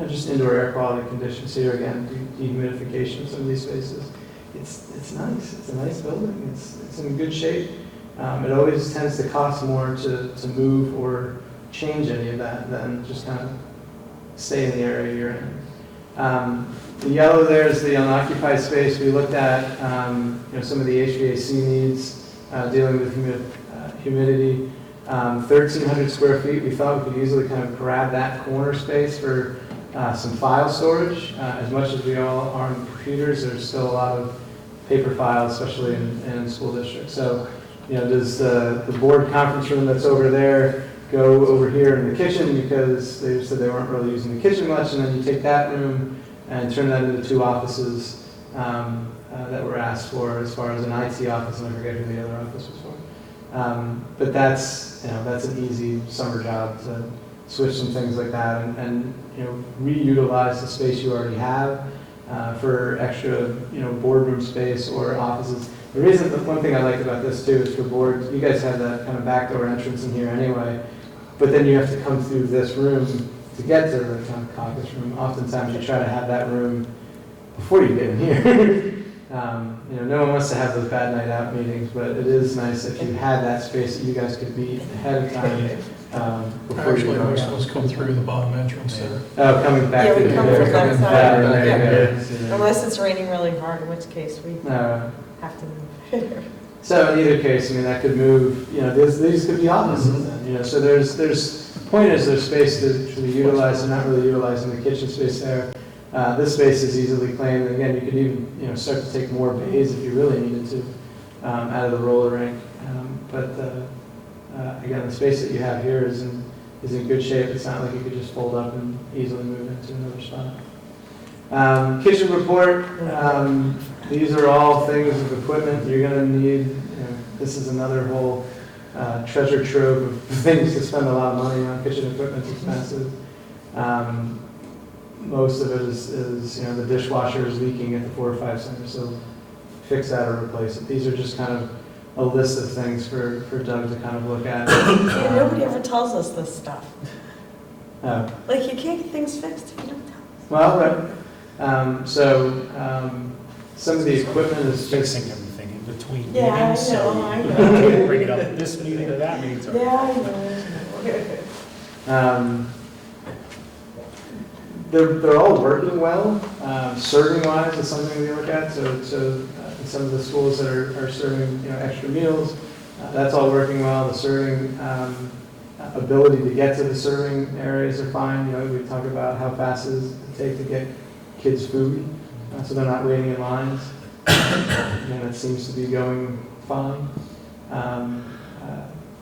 S2: just indoor air quality conditions here. Again, dehumidification of some of these spaces. It's nice. It's a nice building. It's in good shape. It always tends to cost more to move or change any of that than just kind of stay in the area you're in. The yellow there is the unoccupied space. We looked at some of the HVAC needs dealing with humidity. 1,300 square feet. We thought we could easily kind of grab that corner space for some file storage. As much as we all are on computers, there's still a lot of paper files, especially in school districts. So, does the board conference room that's over there go over here in the kitchen, because they said they weren't really using the kitchen much, and then you take that room and turn that into 2 offices that were asked for, as far as an IT office, and I forget who the other office was for. But that's an easy summer job to switch some things like that and reutilize the space you already have for extra boardroom space or offices. The reason, one thing I like about this too is for boards, you guys have that kind of backdoor entrance in here anyway, but then you have to come through this room to get to the kind of caucus room. Oftentimes you try to have that room before you get in here. No one wants to have those bad night out meetings, but it is nice if you had that space that you guys could meet ahead of time before you
S5: Actually,
S2: go
S5: most of
S2: out.
S5: us come through the bottom entrance there.
S2: Oh, coming back.
S1: Yeah, we
S2: through
S1: come
S2: here.
S1: from that
S2: Coming
S1: side,
S2: back,
S1: yeah.
S2: there you go.
S1: Unless it's raining really hard, in which case we have to move.
S2: So in either case, I mean, that could move, these could be offices then, so there's point is there's space to be utilized, and not really utilizing the kitchen space there. This space is easily claimed, and again, you could even, start to take more bays if you really needed to, out of the roller rink. But again, the space that you have here is in good shape. It's not like you could just fold up and easily move into another spot. Kitchen report, these are all things of equipment you're gonna need. This is another whole treasure trove of things to spend a lot of money on. Kitchen equipment's expensive. Most of it is the dishwasher is leaking at the 4 or 5 center, so fix that or replace it. These are just kind of a list of things for Doug to kind of look at.
S1: Yeah, nobody ever tells us this stuff.
S2: Oh.
S1: Like, you can't get things fixed if you don't tell us.
S2: Well, right. Some of the equipment is just,
S7: Fixing everything in between
S1: Yeah, I
S7: meetings, so
S1: know, I
S7: you
S1: know.
S7: can't bring it up at this meeting or that meeting. so-
S1: Yeah, I know.
S2: they're all working well. Serving wise is something we look at. So in some of the schools that are serving extra meals, that's all working well. The serving ability to get to the serving areas are fine. We talk about how fast it is to take to get kids food, so they're not waiting in lines. And it seems to be going fine.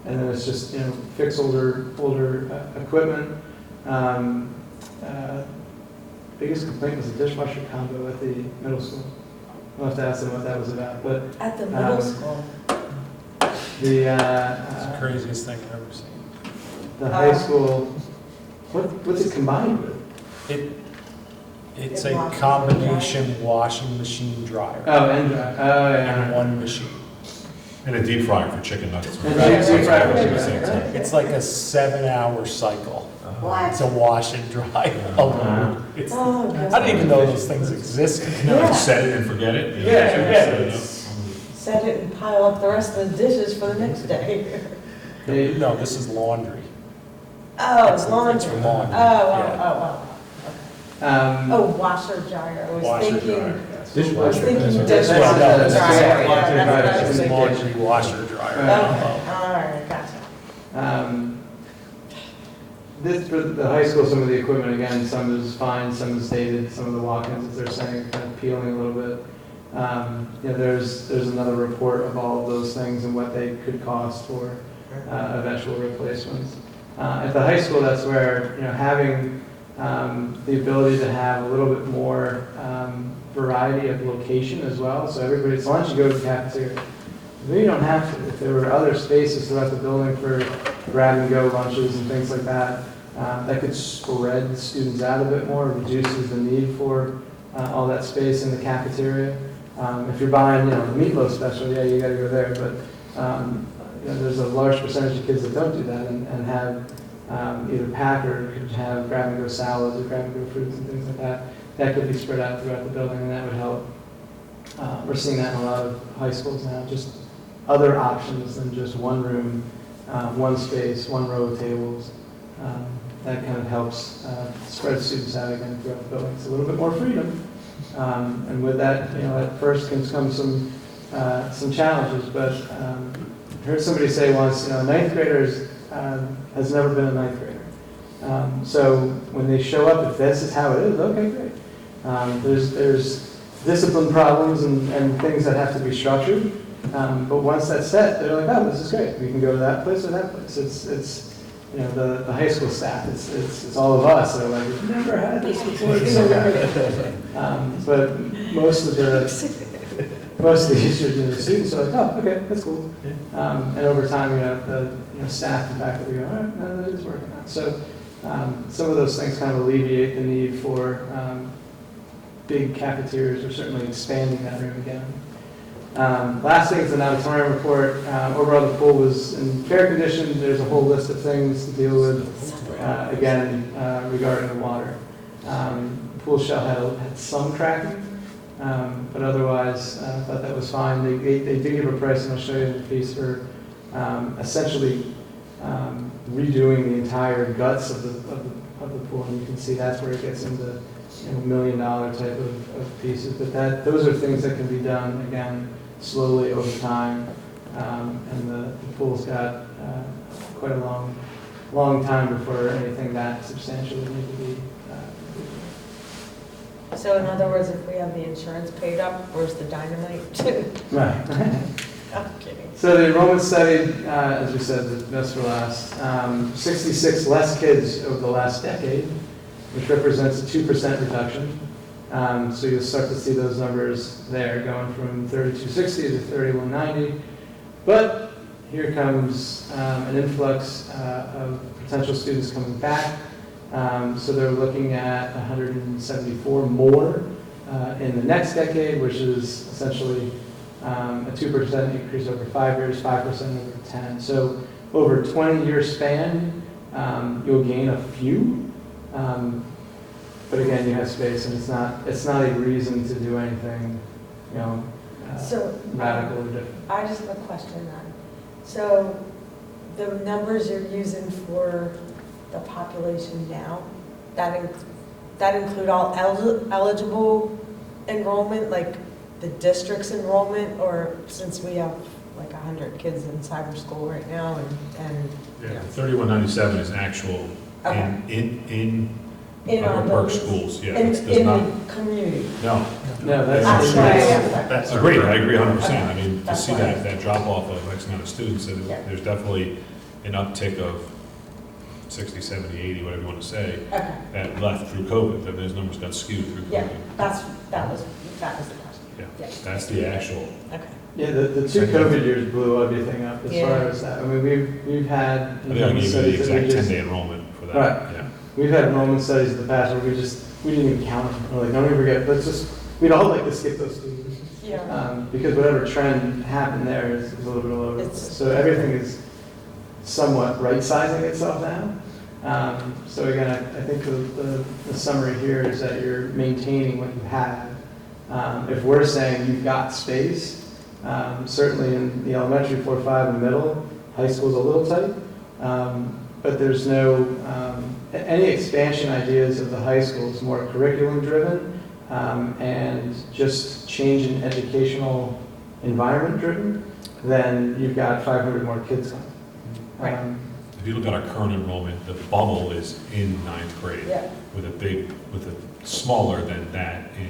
S2: And then it's just fix older equipment. Biggest complaint was the dishwasher combo at the middle school. I'll have to ask them what that was about, but
S1: At the middle school.
S2: the
S7: It's the craziest thing I've ever seen.
S2: the high school, what's it combined with?
S7: It's
S1: It
S7: a
S1: washes and
S7: combination washing machine dryer
S2: Oh, and dry. Oh,
S7: in
S2: yeah.
S7: one machine.
S8: And a deep fryer for chicken nuggets.
S2: And
S1: Right,
S2: deep fryer
S1: right,
S2: chicken,
S1: right,
S2: right?
S1: right.
S7: It's like a 7-hour cycle
S1: What?
S7: to wash and dry alone. It's,
S1: Oh,
S7: I didn't even know those things existed.
S1: Yeah.
S8: Set it and forget it.
S1: Set it and pile up the rest of the dishes for the next day.
S7: No, this is laundry.
S1: Oh,
S7: It's
S1: laundry.
S7: for laundry,
S1: Oh,
S7: yeah.
S1: oh. washer dryer. I was
S7: Washer
S1: thinking.
S7: dryer, yes.
S1: I was thinking
S2: That's-
S1: dishwasher
S2: that's-
S1: dryer.
S2: that's-
S1: Yeah,
S2: that's-
S1: that's
S7: It's
S1: what I was thinking.
S7: laundry washer dryer.
S1: Okay, all right, gotcha.
S2: This, for the high school, some of the equipment, again, some is fine, some is dated, some of the walk-ins, as they're saying, kind of peeling a little bit. There's another report of all of those things and what they could cost for eventual replacements. At the high school, that's where, having the ability to have a little bit more variety of location as well. So everybody's lunch, you go to the cafeteria. You don't have to. If there were other spaces throughout the building for grab-and-go lunches and things like that, that could spread students out a bit more, reduces the need for all that space in the cafeteria. If you're buying, the meatloaf special, yeah, you gotta go there, but there's a large percentage of kids that don't do that and have either pack or could have grab-and-go salads or grab-and-go fruits and things like that. That could be spread out throughout the building, and that would help. We're seeing that in a lot of high schools now, just other options than just one room, one space, one row of tables. That kind of helps spread students out again throughout the building. It's a little bit more freedom. And with that, at first can come some challenges, but I heard somebody say once, a ninth grader has never been a ninth grader. So when they show up, if this is how it is, okay, great. There's discipline problems and things that have to be structured. But once that's set, they're like, oh, this is great. We can go to that place or that place. It's the high school staff. It's all of us. They're like, we've never had this before. It's so great. But most of the issues in the students are like, oh, okay, that's cool. And over time, the staff and faculty go, all right, no, that is working out. So some of those things kind of alleviate the need for big cafeterias or certainly expanding that room again. Last thing is an auditorium report. Overall, the pool was in fair condition. There's a whole list of things to deal with, again, regarding the water. The pool shell had some cracking. But otherwise, I thought that was fine. They did give a price, and I'll show you in the piece, for essentially redoing the entire guts of the pool. And you can see that's where it gets into $1 million type of pieces. But those are things that can be done, again, slowly over time. And the pool's got quite a long time before anything that substantial would need to be.
S1: So in other words, if we have the insurance paid up, where's the dynamite?
S2: Right.
S1: I'm kidding.
S2: So the enrollment study, as we said, the best for last. 66 less kids over the last decade, which represents a 2% reduction. So you'll start to see those numbers there, going from 3260 to 3190. But here comes an influx of potential students coming back. So they're looking at 174 more in the next decade, which is essentially a 2% increase over 5 years, 5% over 10. So over a 20-year span, you'll gain a few. But again, you have space, and it's not a reason to do anything,
S1: So,
S2: radical or different.
S1: I just have a question then. So the numbers you're using for the population now, that include all eligible enrollment, like the district's enrollment, or since we have like 100 kids in cyber school right now and
S8: Yeah, 3197 is actual
S1: Okay. in our
S8: Burke
S1: buildings,
S8: schools, yeah.
S1: in
S8: It does not,
S1: the community.
S8: no.
S2: No,
S1: That's
S2: that's.
S1: why I asked that.
S8: Agreed, I agree 100%. I mean, to
S1: That's
S8: see
S1: why.
S8: that drop off of X amount of students, and
S1: Yeah.
S8: there's definitely an uptick of 60, 70, 80, whatever you want to say,
S1: Okay,
S8: that left through COVID, that those numbers got skewed through
S1: yeah,
S8: COVID.
S1: that was the question.
S8: Yeah,
S1: Yeah.
S8: that's the actual,
S1: Okay.
S2: Yeah, the 2 COVID years blew everything up as far
S1: Yeah.
S2: as that. I mean, we've had
S8: I think I gave you the
S2: studies that we
S8: exact
S2: just,
S8: 10-day enrollment for that.
S2: Right.
S8: Yeah.
S2: we've had enrollment studies in the past where we didn't even count them. We're like, don't even forget, we'd all like to skip those students.
S1: Yeah.
S2: Because whatever trend happened there is a little bit all over the place.
S1: It's-
S2: So everything is somewhat right-sizing itself now. So again, I think the summary here is that you're maintaining what you have. If we're saying you've got space, certainly in the elementary 4, 5, and middle, high school's a little tight, but there's no, any expansion ideas of the high school is more curriculum-driven and just change in educational environment-driven, then you've got 500 more kids coming.
S1: Right.
S8: If you look at our current enrollment, the bubble is in 9th grade,
S1: Yeah.
S8: with a smaller than that in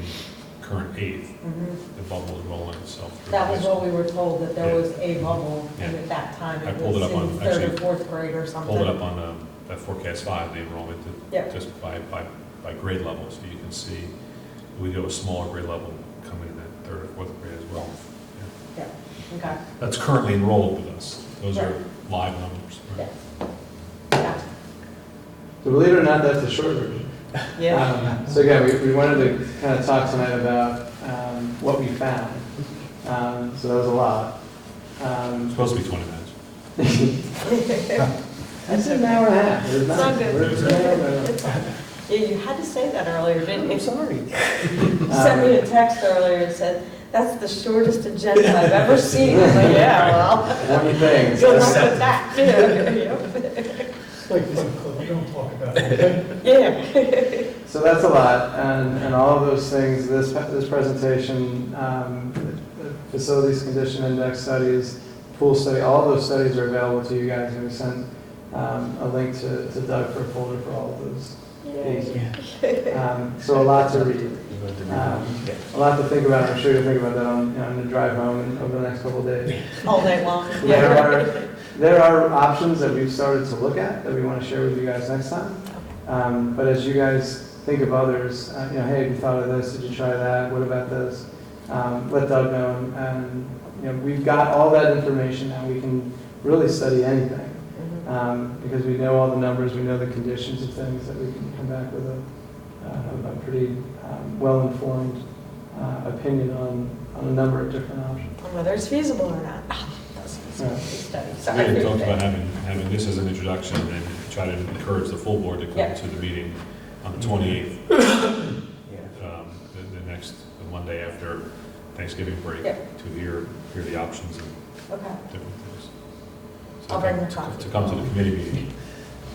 S8: current 8th.
S1: Mhm.
S8: The bubble is rolling itself through.
S1: That
S8: high
S1: was
S8: school.
S1: what we were told, that there
S8: Yeah.
S1: was a bubble, and
S8: Yeah.
S1: at that time
S8: I
S1: it
S8: pulled
S1: was
S8: it up on-
S1: in 3rd or
S8: actually,
S1: 4th grade or something.
S8: Pulled it up on that forecast 5, the enrollment,
S1: Yeah.
S8: just by grade level, so you can see we go a smaller grade level coming in that 3rd or 4th grade as well. Yeah.
S1: Yeah, okay,
S8: That's currently enrolled with us. Those are
S1: Right.
S8: live numbers.
S1: yeah. Yeah.
S2: So believe it or not, that's the short version.
S1: Yeah.
S2: So again, we wanted to kind of talk tonight about what we found. So that was a lot.
S8: It's supposed to be 20 minutes.
S2: That's an hour and a half. It's
S1: It's all good.
S2: It's an hour and a half.
S1: It's all- Yeah, you had to say that earlier, didn't you?
S2: I'm sorry.
S1: You sent me a text earlier and said, that's the shortest agenda I've ever seen. I'm like, yeah, well,
S2: One thing.
S1: good luck with that. Yeah.
S5: Like Fun Club, we don't talk about it, okay?
S1: Yeah.
S2: So that's a lot, and all of those things, this presentation, the facilities condition index studies, pool study, all of those studies are available to you guys, and we sent a link to Doug for a folder for all of those pieces. So a lot to read. A lot to think about. I'm sure you'll think about that on the drive home and over the next couple of days.
S1: All night long.
S2: There are options that we've started to look at that we want to share with you guys next time. But as you guys think of others, hey, have you thought of this? Did you try that? What about this? Let Doug know. And we've got all that information now. We can really study anything because we know all the numbers, we know the conditions of things, that we can come back with a pretty well-informed opinion on a number of different options.
S1: Whether it's feasible or not. That's a study.
S8: We
S1: Sorry.
S8: had talked about having this as an introduction and try to encourage the full board to come
S1: Yeah.
S8: to the meeting on the 28th, the next Monday Monday after Thanksgiving break
S1: Yep.
S8: to hear the options and
S1: Okay.
S8: different things. So
S1: I'll bring the
S8: to-
S1: coffee.
S8: To come to the committee meeting.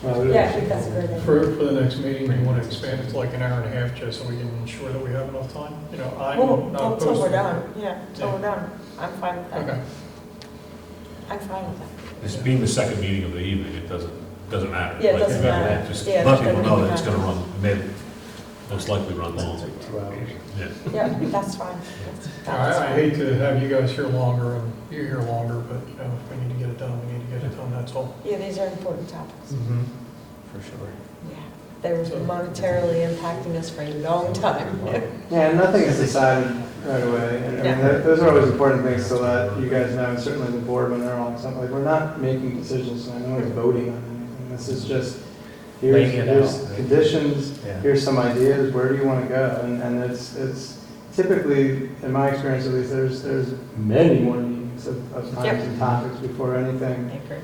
S1: Yeah, I think that's a great idea.
S5: For the next meeting, we want to expand it to like an hour and a half, just so we can ensure that we have enough time. You know, I'm
S1: Well,
S5: not
S1: well,
S5: opposed
S1: till
S5: to
S1: we're
S5: it.
S1: done, yeah, till we're done. I'm fine with that.
S5: Okay.
S1: I'm fine with that.
S8: This being the second meeting of the evening, it doesn't matter.
S1: Yeah, it
S8: Like,
S1: doesn't matter.
S8: Just
S1: Yeah,
S8: let
S1: it
S8: people
S1: doesn't
S8: know
S1: even
S8: that it's
S1: matter.
S8: gonna run, most likely run long.
S2: 2 hours.
S8: Yeah.
S1: Yeah, that's fine. That's
S5: I
S1: fine.
S5: hate to have you guys here longer and you here longer, but, you know, if we need to get it done, we need to get it done, that's all.
S1: Yeah, these are important topics.
S2: For sure.
S1: Yeah. They're monetarily impacting us for a long time.
S2: Yeah, and nothing is decided right away. And I mean, those are always important things to let you guys know, and certainly the board when they're on something. Like, we're not making decisions, and no one's voting on anything. This is just, here's conditions, here's some ideas, where do you want to go? And it's typically, in my experience at least, there's many more meetings of times and topics before anything.
S1: I agree.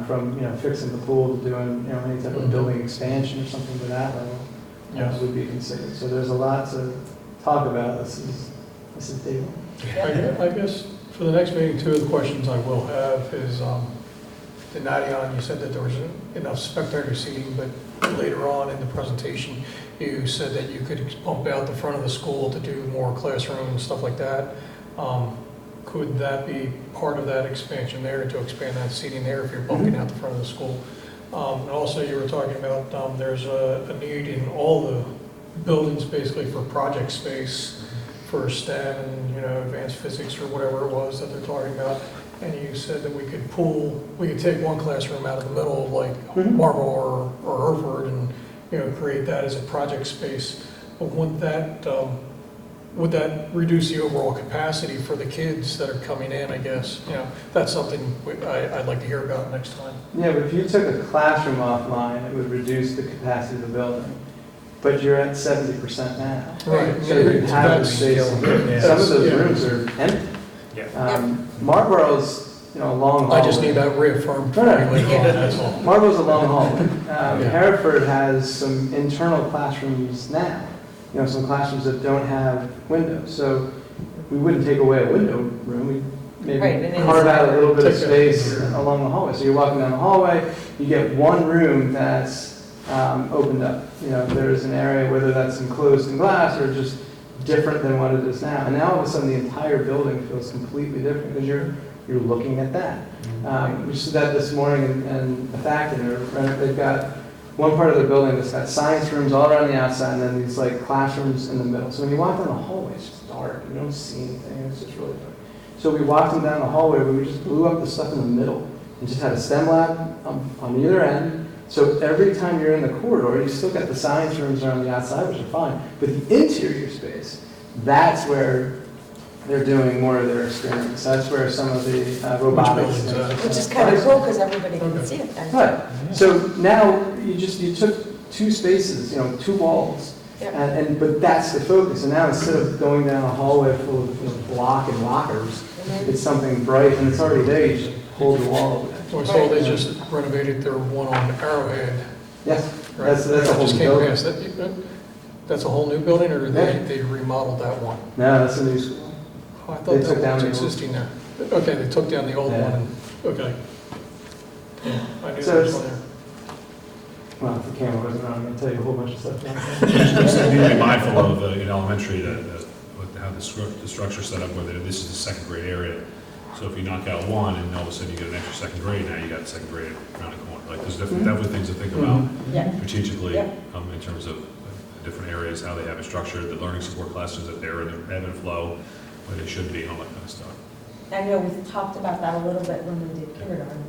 S2: From, fixing the pool to doing, any type of building expansion or something to that level.
S5: Yes.
S2: Would be considered. So there's a lot to talk about. This is day one.
S5: I guess for the next meeting, two of the questions I will have is, the Nadion, you said that there was enough spectator seating, but later on in the presentation, you said that you could pump out the front of the school to do more classroom and stuff like that. Could that be part of that expansion there, to expand that seating there if you're bumping out the front of the school? And also you were talking about, there's a need in all the buildings basically for project space for STEM and, advanced physics or whatever it was that they're talking about. And you said that we could take one classroom out of the middle, like Marble or Hereford, and, create that as a project space. But would that reduce the overall capacity for the kids that are coming in, I guess? That's something I'd like to hear about next time.
S2: Yeah, but if you took a classroom offline, it would reduce the capacity of the building. But you're at 70% now.
S5: Right.
S2: So you have the space. Some of those rooms are empty.
S7: Yeah.
S2: Marlboro's, a long haul.
S5: I just need that reaffirmed for me later on, that's all.
S2: Marlboro's a long haul. Hereford has some internal classrooms now. Some classrooms that don't have windows. So we wouldn't take away a window room. We'd maybe
S1: Right, and
S2: carve out a little bit of
S5: Take a-
S2: space along the hallway. So you're walking down the hallway, you get one room that's opened up. There's an area, whether that's enclosed in glass or just different than what it is now. And now all of a sudden the entire building feels completely different because you're looking at that. We just did that this morning in the Factory. They've got one part of the building that's got science rooms all around the outside and then these like classrooms in the middle. So when you walk down the hallway, it's just dark. You don't see anything. It's just really dark. So we walked them down the hallway where we just blew up the stuff in the middle and just had a STEM lab on either end. So every time you're in the corridor, you still got the science rooms around the outside, which are fine. But the interior space, that's where they're doing more of their experience. That's where some of the robotics.
S5: building's that?
S1: Which is kind of cool because everybody can see it then.
S2: Right. So now you took two spaces, two walls,
S1: Yep.
S2: but that's the focus. And now instead of going down a hallway full of block and lockers, it's something bright and it's already there. You just hold the wall.
S5: So I saw they just renovated their one on Arrowhead.
S2: Yes,
S5: Right?
S2: that's a
S5: I
S2: whole
S5: just
S2: new
S5: came
S2: building.
S5: past that. That's a whole new building, or they remodeled that one?
S2: No, that's a new school.
S5: Oh, I
S2: They
S5: thought
S2: took
S5: that
S2: down
S5: one
S2: the
S5: was
S2: old-
S5: existing there. Okay, they took down the old
S2: Yeah.
S5: one, okay. Yeah, I knew
S2: So
S5: there was
S2: it's-
S5: one there.
S2: Well, if the camera wasn't on, I'm going to tell you a whole bunch of stuff.
S8: Just need to be mindful of, in elementary, how the structure's set up, whether this is the second grade area. So if you knock out one and all of a sudden you get an extra second grade, now you got second grade around the corner. Like, there's definitely things to think about
S1: Yeah.
S8: strategically
S1: Yeah.
S8: in terms of different areas, how they have it structured, the learning support classes that they're in the ebb and flow, where they should be, and all that kind of stuff.
S1: I know we've talked about that a little bit when we did kindergarten.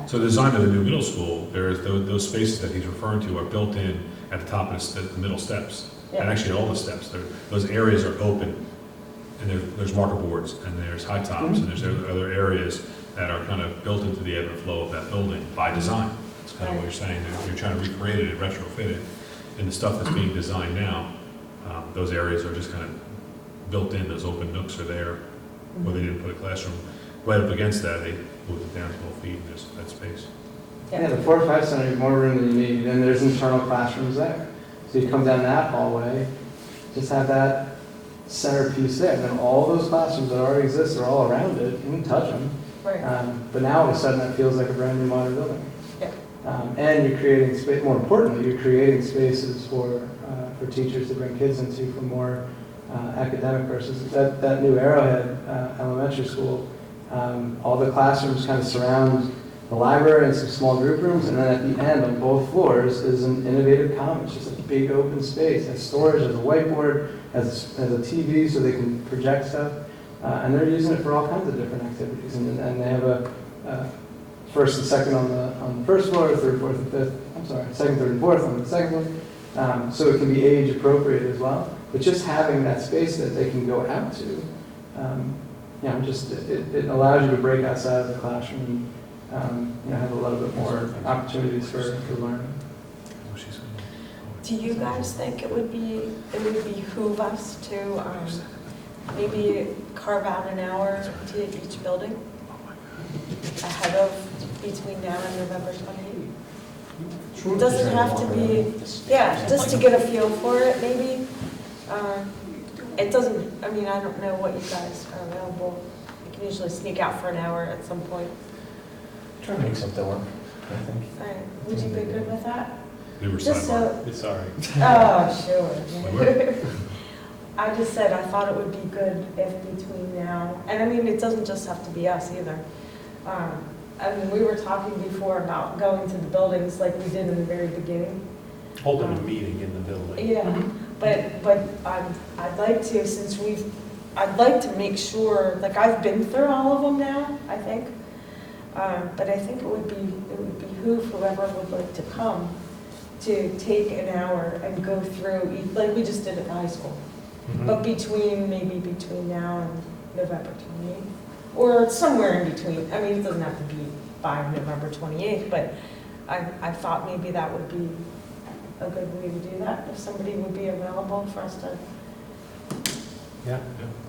S8: So the design of the new middle school, those spaces that he's referring to are built in at the top of the middle steps. And
S1: Yeah.
S8: actually, all the steps, those areas are open, and there's marker boards, and there's high tops, and there's other areas that are kind of built into the ebb and flow of that building by design. That's kind of what you're saying, that you're trying to recreate it and retrofit it. And the stuff that's being designed now, those areas are just kind of built in, those open nooks are there, where they didn't put a classroom. Right up against that, they moved it down 12 feet, and there's that space.
S2: Yeah, the 4 or 5 center, you have more room than you need, and there's internal classrooms there. So you come down that hallway, just have that centerpiece there. And then all those classrooms that already exist are all around it, you can touch them.
S1: Right.
S2: But now all of a sudden that feels like a brand new modern building.
S1: Yeah.
S2: And you're creating space, more importantly, you're creating spaces for teachers to bring kids into for more academic purposes. That new Arrowhead Elementary School, all the classrooms kind of surround the library and some small group rooms, and then at the end on both floors is an innovative commons, just a big open space, has storage, has a whiteboard, has a TV so they can project stuff, and they're using it for all kinds of different activities. And they have a first and second on the first floor, third, fourth, and fifth. I'm sorry, second, third, and fourth on the second one. So it can be age appropriate as well. But just having that space that they can go out to, it allows you to break outside of the classroom and have a little bit more opportunities for learning.
S1: Do you guys think it would behoove us to maybe carve out an hour to each building ahead of between now and November 28th? It doesn't have to be, just to get a feel for it, maybe. It doesn't, I don't know what you guys are available. You can usually sneak out for an hour at some point.
S9: Try to make something work, I think.
S1: All right, would you be good with that?
S8: They were
S1: Just
S8: sidebar.
S1: so,
S7: It's all right.
S1: oh, sure.
S8: Wait,
S1: I just said I thought it would be good if between now, and it doesn't just have to be us either. We were talking before about going to the buildings like we did in the very beginning.
S7: Holding a meeting in the building.
S1: Yeah, but I'd like to, I'd like to make sure, like I've been through all of them now, I think. But I think it would behoove whoever would like to come to take an hour and go through, like we just did at the high school.
S7: Mhm.
S1: But maybe between now and November 28th, or somewhere in between. It doesn't have to be by November 28th, but I thought maybe that would be a good way to do that, if somebody would be available for us to
S7: Yeah.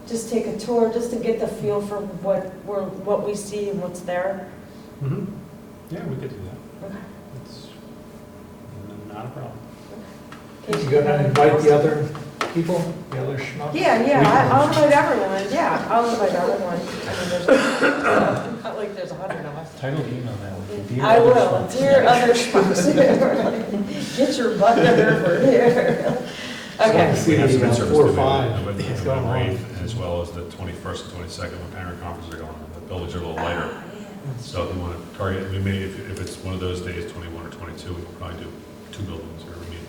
S1: just take a tour, just to get the feel for what we see and what's there.
S7: Mhm. Yeah, we could do that.
S1: Okay.
S7: It's not a problem.
S9: You gonna invite the other people, the other schmucks?
S1: I'll invite everyone, I'll invite everyone. There's not like there's 100 of us.
S9: Title email that. Dear
S1: I
S9: other
S1: will,
S9: schmucks.
S1: dear other schmucks. Get your butt over here. Okay.
S8: We have some
S9: Yeah,
S8: in-service
S9: 4 or
S8: to
S9: 5.
S8: do,
S9: It's going
S8: November
S9: on.
S8: 8th, as well as the 21st and 22nd, when parent conferences are going on. The buildings are a little lighter. So if you want to target, we may, if it's one of those days, 21 or 22, we can probably do 2 buildings or meet.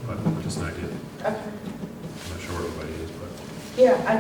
S8: But just an idea.
S1: Okay.
S8: I'm not sure where everybody is, but.
S1: Yeah, I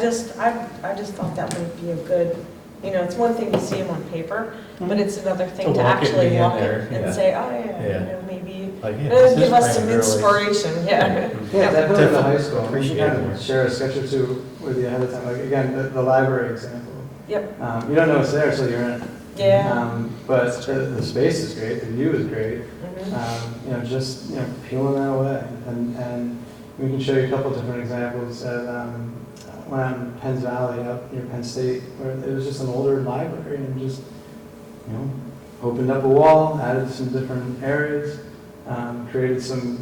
S1: just thought that might be a good, it's one thing to see them on paper, but it's another thing
S9: To
S1: to
S9: walk it
S1: actually
S9: in
S1: walk
S9: there,
S1: it
S9: yeah.
S1: and say, oh, yeah,
S9: Yeah.
S1: maybe,
S9: Like, yeah,
S1: it'll
S9: this
S1: give
S9: is
S1: us some
S9: primarily-
S1: inspiration, yeah.
S2: Yeah, that building at the high school, we
S9: Appreciate
S2: can kind
S9: it.
S2: of share a sketch or two with you ahead of time. Like, again, the library example.
S1: Yep,
S2: You don't know it's there until you're in it.
S1: yeah.
S2: But the space is great, the view is great.
S1: Mhm.
S2: Just peeling that away. And we can show you a couple different examples at, when I'm in Penns Valley, up near Penn State, where it was just an older library and just, opened up a wall, added some different areas, created some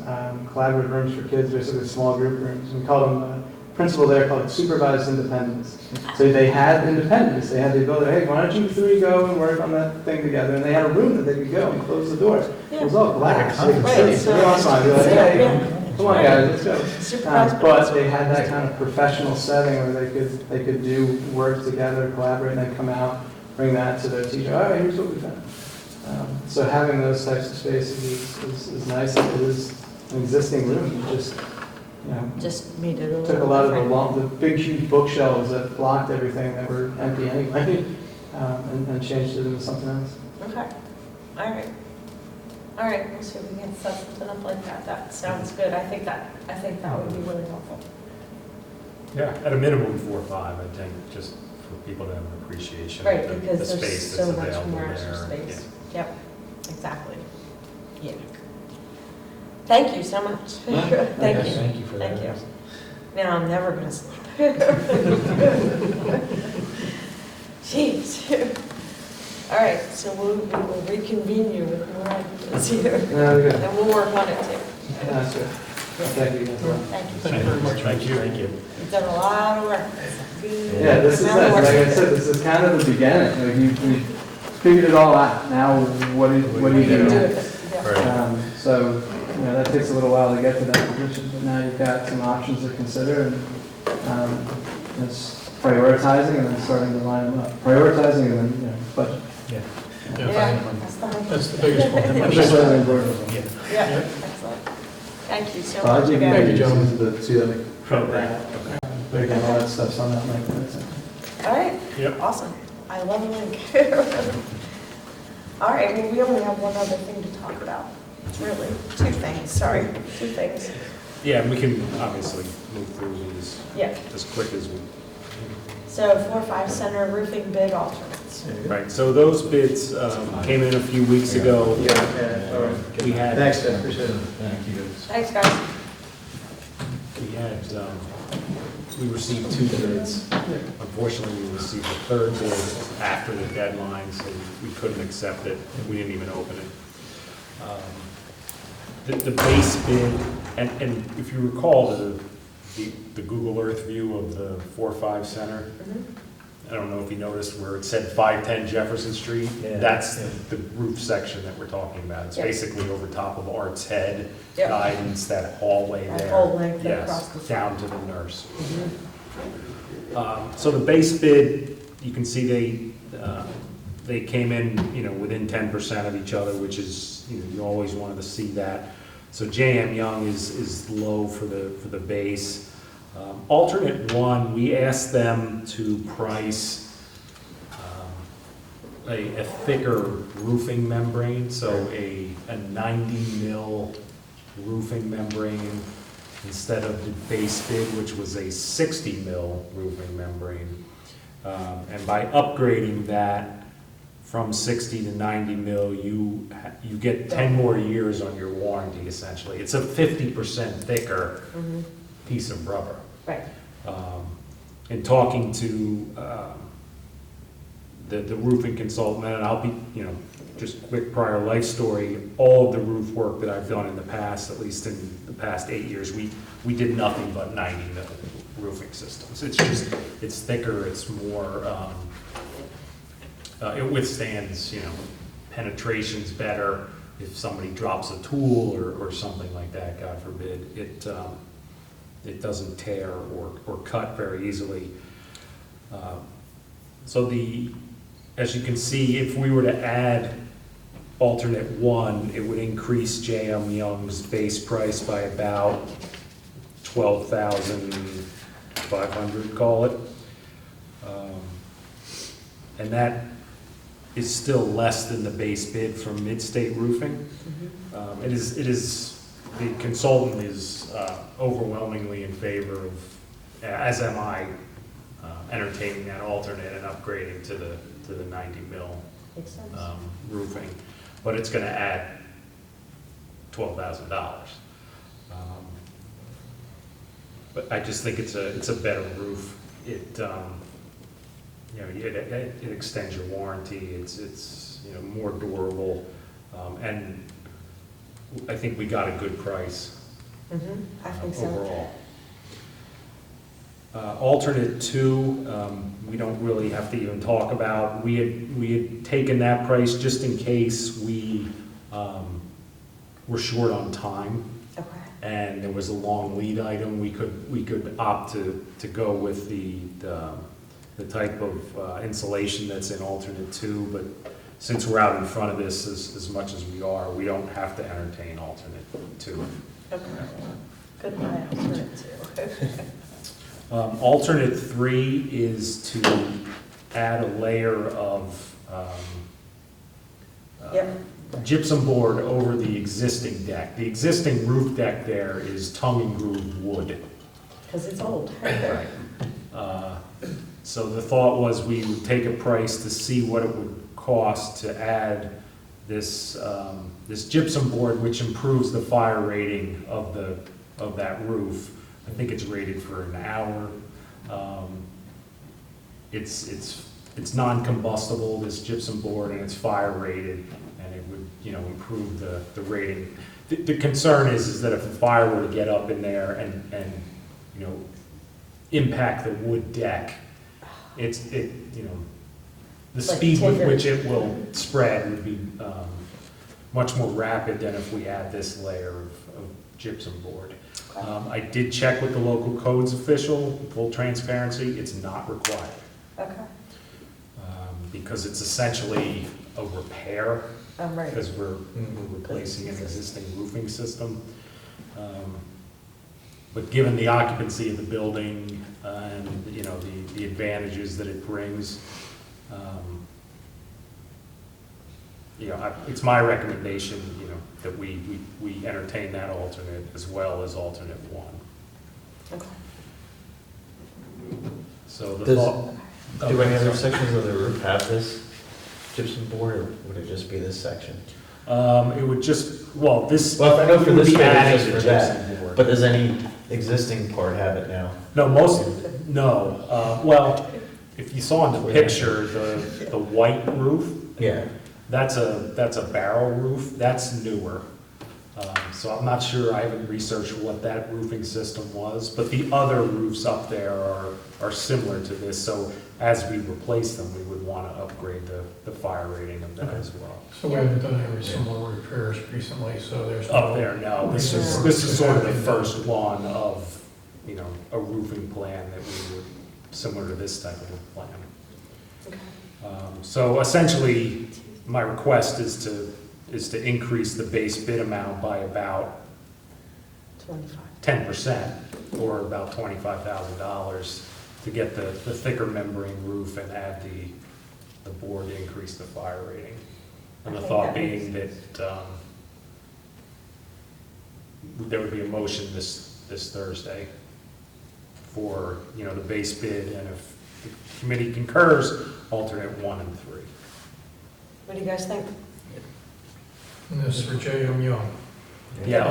S2: collaborative rooms for kids, basically small group rooms. We call them, principle there called supervised independence. So they had independence, they had the ability, hey, why don't you 3 go and work on that thing together? And they had a room that they could go and close the door. It was all glass. So they could
S1: Right,
S2: sit.
S1: so-
S2: Every once in a while, I'd be like,
S1: Yeah,
S2: hey,
S1: yeah.
S2: come on guys, let's go.
S1: Supervised
S2: But they had that kind of professional setting where they could do work together, collaborate, and then come out, bring that to their teacher. All right, here's what we found. So having those types of spaces is nice. It is an existing room. You
S1: Just made it a little
S2: took a lot of
S1: different.
S2: the big, huge bookshelves that blocked everything that were empty anyway, and changed it into something else.
S1: Okay, all right, we'll see if we can set something up like that. That sounds good. I think that would be really helpful.
S7: Yeah, at a minimum 4 or 5, I think, just for people to have an appreciation
S1: Right,
S7: of the
S1: because there's
S7: space
S1: so
S7: that's
S1: much
S7: available
S1: more
S7: there.
S1: extra space. Yep, exactly. Yeah. Thank you so much. Thank you.
S9: Thank you for that.
S1: Thank you. Now I'm never gonna sleep. Jeez. All right, so we will reconvene you with more ideas here,
S2: Yeah, good.
S1: and we'll work on it too.
S2: That's good. Thank you guys.
S1: Thank you.
S5: Thank you very much.
S7: Thank you.
S1: You've done a lot of work.
S2: Yeah, this is, like I said, this is kind of the beginning. Like we figured it all out. Now, what do
S1: We
S2: you
S1: can do
S2: do?
S1: it. Yeah.
S2: So, you know, that takes a little while to get to that position, but now you've got some options to consider and it's prioritizing and then starting to line them up. Prioritizing and then, you know, budget.
S5: Yeah.
S1: Yeah, that's the
S5: That's the biggest one.
S2: Which is really important.
S1: Yeah, excellent. Thank you so
S2: So I'll
S1: much
S2: give you
S1: again.
S5: Thank you, gentlemen.
S2: the see that. But again, all that stuff's on that link.
S1: All right,
S7: Yep.
S1: awesome. I love a link. All right, well, we only have one other thing to talk about. Really, two things.
S7: Yeah, we can obviously move through these
S1: Yeah,
S7: as quick as we.
S1: so 4-5 center roofing bid alternates.
S7: Right, so those bids came in a few weeks ago. We had.
S2: Thanks, Jeff, appreciate it.
S1: Thanks, guys.
S7: We had, we received 2 bids. Unfortunately, we received a third bid after the deadline, so we couldn't accept it, and we didn't even open it. The base bid, and if you recall the Google Earth view of the 4-5 center, I don't know if you noticed where it said 510 Jefferson Street. That's the roof section that we're talking about. It's
S1: Yeah.
S7: basically over top of Art's Head,
S1: Yep.
S7: guidance, that hallway
S1: That
S7: there.
S1: whole length
S7: Yes,
S1: across the front.
S7: down to the nurse. So the base bid, you can see they came in, you know, within 10% of each other, which is, you know, you always wanted to see that. So JM Young is low for the base. Alternate one, we asked them to price a thicker roofing membrane, so a 90 mil roofing membrane instead of the base bid, which was a 60 mil roofing membrane. And by upgrading that from 60 to 90 mil, you get 10 more years on your warranty, essentially. It's a 50% thicker piece of rubber.
S1: Right.
S7: In talking to the roofing consultant, and I'll be, you know, just quick prior life story, all of the roof work that I've done in the past, at least in the past 8 years, we did nothing but 90 mil roofing systems. It's just, it's thicker, it's more, it withstands, you know, penetrations better. If somebody drops a tool or something like that, God forbid, it doesn't tear or cut very easily. So as you can see, if we were to add alternate one, it would increase JM Young's base price by about $12,500, call it. And that is still less than the base bid from Midstate Roofing. It is, the consultant is overwhelmingly in favor of, as am I, entertaining that alternate and upgrading to the 90 mil
S1: Makes sense.
S7: roofing, but it's going to add $12,000. But I just think it's a better roof. It you know, it extends your warranty. It's you know, more durable, and I think we got a good price
S1: I think so.
S7: overall. Alternate two, we don't really have to even talk about. We had taken that price just in case we were short on time
S1: Okay.
S7: and there was a long lead item. We could opt to go with the type of insulation that's in alternate two, but since we're out in front of this as much as we are, we don't have to entertain alternate two.
S1: Okay. Good buy, alternate two.
S7: Alternate three is to add a layer of
S1: Yep.
S7: gypsum board over the existing deck. The existing roof deck there is tongue and groove wood.
S1: Because it's old.
S7: Right. So the thought was we would take a price to see what it would cost to add this gypsum board, which improves the fire rating of that roof. I think it's rated for an hour. It's non-combustible, this gypsum board, and it's fire rated, and it would you know, improve the rating. The concern is that if a fire were to get up in there and, you know, impact the wood deck, you know, the
S1: Like
S7: speed with
S1: timber.
S7: which it will spread would be much more rapid than if we add this layer of gypsum board. I did check with the local codes official, full transparency, it's not required.
S1: Okay,
S7: Because it's essentially a repair,
S1: right.
S7: because we're replacing an existing roofing system. But given the occupancy of the building and, you know, the advantages that it brings, you know, it's my recommendation, you know, that we entertain that alternate as well as alternate one.
S1: Okay.
S7: So the
S10: Does-
S7: thought.
S10: Do any other sections of the roof have this gypsum board, or would it just be this section?
S7: It would just, well, this.
S10: Well, I know for
S7: it would
S10: this
S7: be
S10: bit, it's
S7: adding
S10: just
S7: the
S10: for
S7: gypsum
S10: that,
S7: board.
S10: but does any existing part have it now?
S7: No, no. Well, if you saw in the picture, the white roof,
S10: Yeah.
S7: that's a barrel roof, that's newer. So I'm not sure, I haven't researched what that roofing system was, but the other roofs up there are similar to this. So as we replace them, we would want to upgrade the fire rating of that as well.
S5: So we haven't done any similar repairs recently, so there's.
S7: Up there, no, this is sort of the first one of, you know, a roofing plan that we would, similar to this type of a plan.
S1: Okay.
S7: So essentially, my request is to increase the base bid amount by about
S1: 25.
S7: 10%, or about $25,000, to get the thicker membrane roof and add the board to increase the fire rating. And the
S1: Okay,
S7: thought
S1: that
S7: being that there would be a motion this Thursday for, you know, the base bid, and if the committee concurs, alternate 1 and 3.
S1: What do you guys think?
S5: And this is for J.M. Young.
S7: Yeah,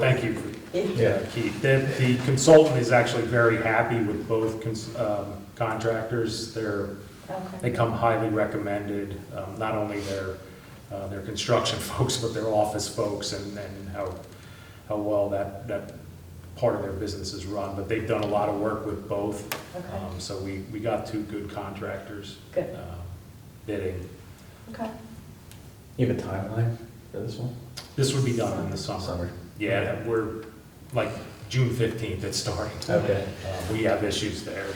S7: thank you,
S10: Yeah.
S7: Keith. The consultant is actually very happy with both contractors. They
S1: Okay.
S7: come highly recommended, not only their construction folks, but their office folks, and how well that part of their business is run. But they've done a lot of work with both.
S1: Okay.
S7: So we got 2 good contractors
S1: Good.
S7: bidding.
S1: Okay.
S10: You have a timeline for this one?
S7: This would be done in the summer.
S10: Summer.
S7: Yeah, we're like June 15th, it's starting.
S10: Okay.
S7: We have issues there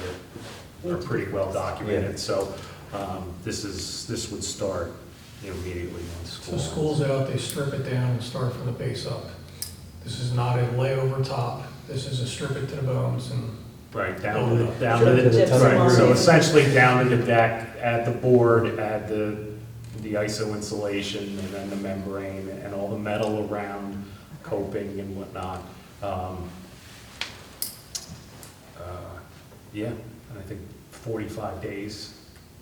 S7: that are pretty well documented, so this would start, you know, immediately once
S5: So
S7: school.
S5: school's out, they strip it down and start from the base up. This is not a layover top, this is a strip it to the bones and.
S7: Right,
S5: Build it up.
S7: down to the,
S1: Gypsum
S7: right,
S1: line.
S7: so essentially down to the deck, add the board, add the ISO insulation, and then the membrane, and all the metal around, coping and whatnot. Yeah, and I think 45 days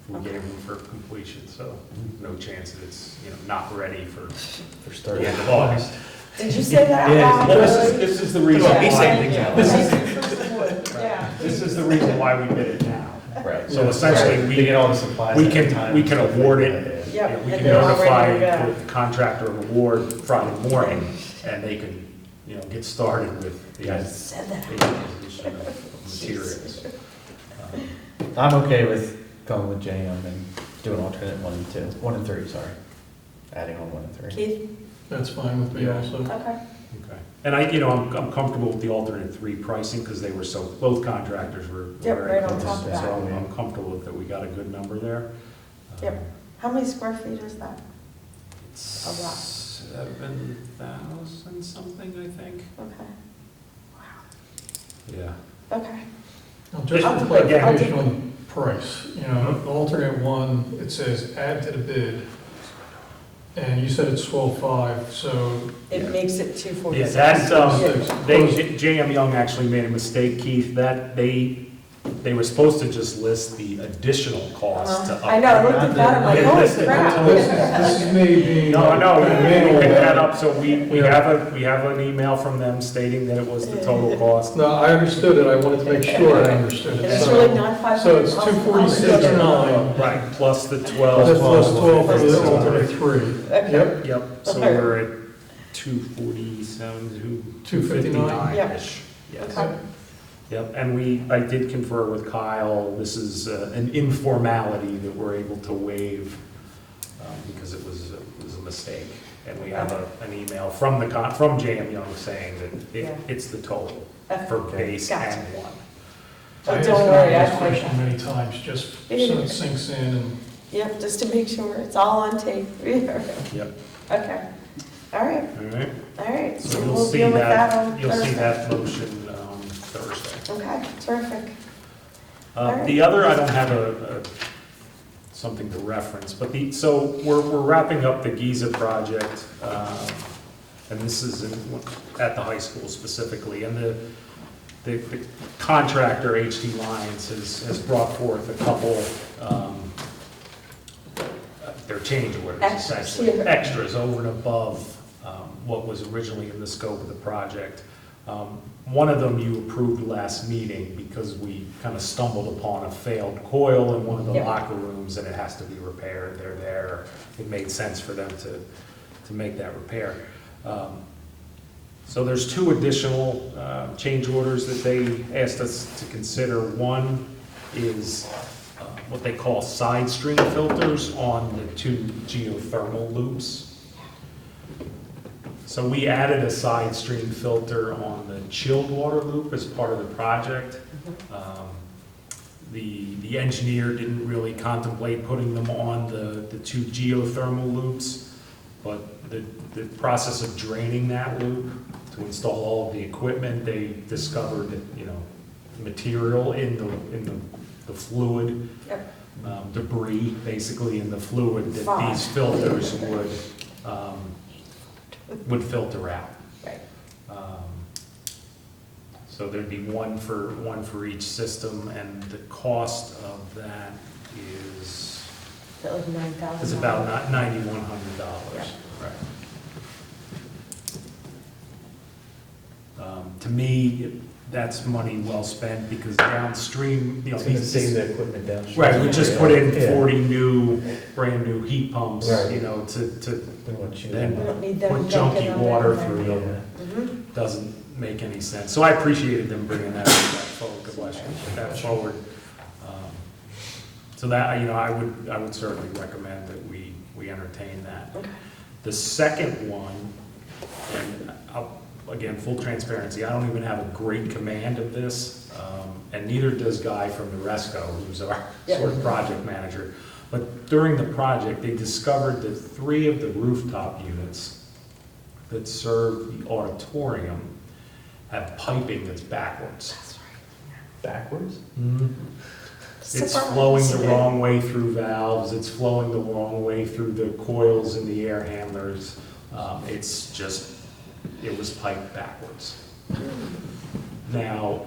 S7: we gave them for completion, so no chance that it's, you know, not ready for
S10: For
S7: the
S10: starting.
S7: end of August.
S1: Did you say that?
S10: Yeah,
S1: out
S7: Well,
S1: loud?
S7: this is the reason
S1: Yeah.
S7: why,
S1: Yeah.
S7: this is the reason why we did it now.
S10: Right.
S7: So essentially,
S10: They get all the supplies.
S7: we
S10: ahead of
S7: can-
S10: time
S7: we
S10: and
S7: can
S10: stuff like
S7: award
S10: that,
S7: it.
S10: yeah.
S1: Yep,
S7: You know, we
S1: and
S7: can
S1: they're all
S7: notify
S1: ready to go.
S7: the contractor of award Friday morning, and they can, you know, get started with the
S10: Yes.
S1: Said that.
S7: acquisition of materials.
S10: I'm okay with going with JM and doing alternate 1 and 2, 1 and 3, sorry. Adding on 1 and 3.
S1: Keith?
S5: That's fine with me
S7: Yeah.
S5: also.
S1: Okay.
S7: Okay. And I'm comfortable with the alternate 3 pricing, because they were both contractors were
S1: Yep,
S7: very
S1: right on
S7: close.
S1: top of that.
S7: So I'm comfortable with that we got a good number there.
S1: Yep. How many square feet is that?
S7: It's
S1: A lot.
S7: 7,000 something, I think.
S1: Okay.
S7: Yeah.
S1: Okay.
S5: Now, just
S1: I'll
S5: for
S1: do it.
S5: clarification on the price, you know, the alternate 1, it says add to the bid, and you said it's 12.5, so.
S1: It makes it
S7: Yeah,
S1: 246.
S7: that,
S5: Yeah.
S7: JM Young actually made a mistake, Keith, that they they were supposed to just list the additional cost to
S1: I know, I looked
S7: upgrade.
S1: at that, I'm like,
S7: They
S1: holy
S7: listed
S1: crap.
S5: This may be.
S7: No, we
S5: manual.
S7: picked that up, so we have an email from them stating that it was the total cost.
S5: No, I understood it, I wanted to make sure I understood
S1: And
S5: it.
S1: it's
S5: So-
S1: really not 500.
S5: So it's 246.9,
S7: Right, plus the
S5: plus
S7: 12.
S5: plus 12 for the alternate three.
S1: Okay.
S5: Yep,
S7: Yep, so we're at 247, 259-ish. Yes.
S1: Okay.
S7: Yep, and I did confer with Kyle, this is an informality that we're able to waive because it was a mistake. And we have an email from from J.M. Young saying that
S1: Yeah.
S7: it's the total
S1: Okay.
S7: for base
S1: Gotcha.
S7: and one.
S1: Oh,
S5: I asked
S1: don't worry,
S5: this
S1: I
S5: question many times, just so it sinks in and.
S1: Yep, just to make sure it's all on tape.
S7: Yep,
S1: Okay, all right,
S7: all right.
S1: So
S7: So you'll
S1: we'll
S7: see
S1: deal with that
S7: that,
S1: on
S7: you'll see
S1: Thursday.
S7: that motion Thursday.
S1: Okay, terrific. Alright.
S7: The other, I don't have something to reference, but so we're wrapping up the Giza project, and this is at the high school specifically, and the contractor, HT Lyons, has brought forth a couple, their change orders, essentially,
S1: Extras.
S7: extras over and above what was originally in the scope of the project. One of them you approved last meeting because we kind of stumbled upon a failed coil in one of the
S1: Yep.
S7: locker rooms and it has to be repaired. They're there. It made sense for them to make that repair. So there's two additional change orders that they asked us to consider. One is what they call side stream filters on the two geothermal loops. So we added a side stream filter on the chilled water loop as part of the project. The engineer didn't really contemplate putting them on the two geothermal loops, but the process of draining that loop to install all of the equipment, they discovered that, material in the fluid,
S1: Yep.
S7: debris basically in the fluid that
S1: Fine.
S7: these filters would filter out.
S1: Right.
S7: So there'd be one for each system, and the cost of that is
S1: Like $9,000.
S7: about $9,100.
S1: Yeah.
S7: Right. To me, that's money well spent because downstream,
S9: It's gonna save the equipment downstream.
S7: Right, we just put in
S9: Yeah.
S7: 40 brand new heat pumps,
S9: Right.
S7: to
S9: Don't want you
S7: then
S1: We
S9: to-
S1: don't need them
S7: put
S1: dunking
S7: junky
S1: on
S7: water
S1: everything.
S7: through
S9: Yeah.
S7: them.
S1: Mhm.
S7: Doesn't make any sense. So I appreciated them bringing that forward. So that, I would certainly recommend that we entertain that.
S1: Okay.
S7: The second one, and again, full transparency, I don't even have a great command of this, and neither does Guy from Noresco, who's our
S1: Yeah.
S7: sort of project manager. But during the project, they discovered that 3 of the rooftop units that serve the auditorium have piping that's backwards.
S9: Backwards?
S7: It's
S1: Surprise.
S7: flowing the wrong way through valves, it's flowing the wrong way through the coils in the air handlers. It was piped backwards. Now,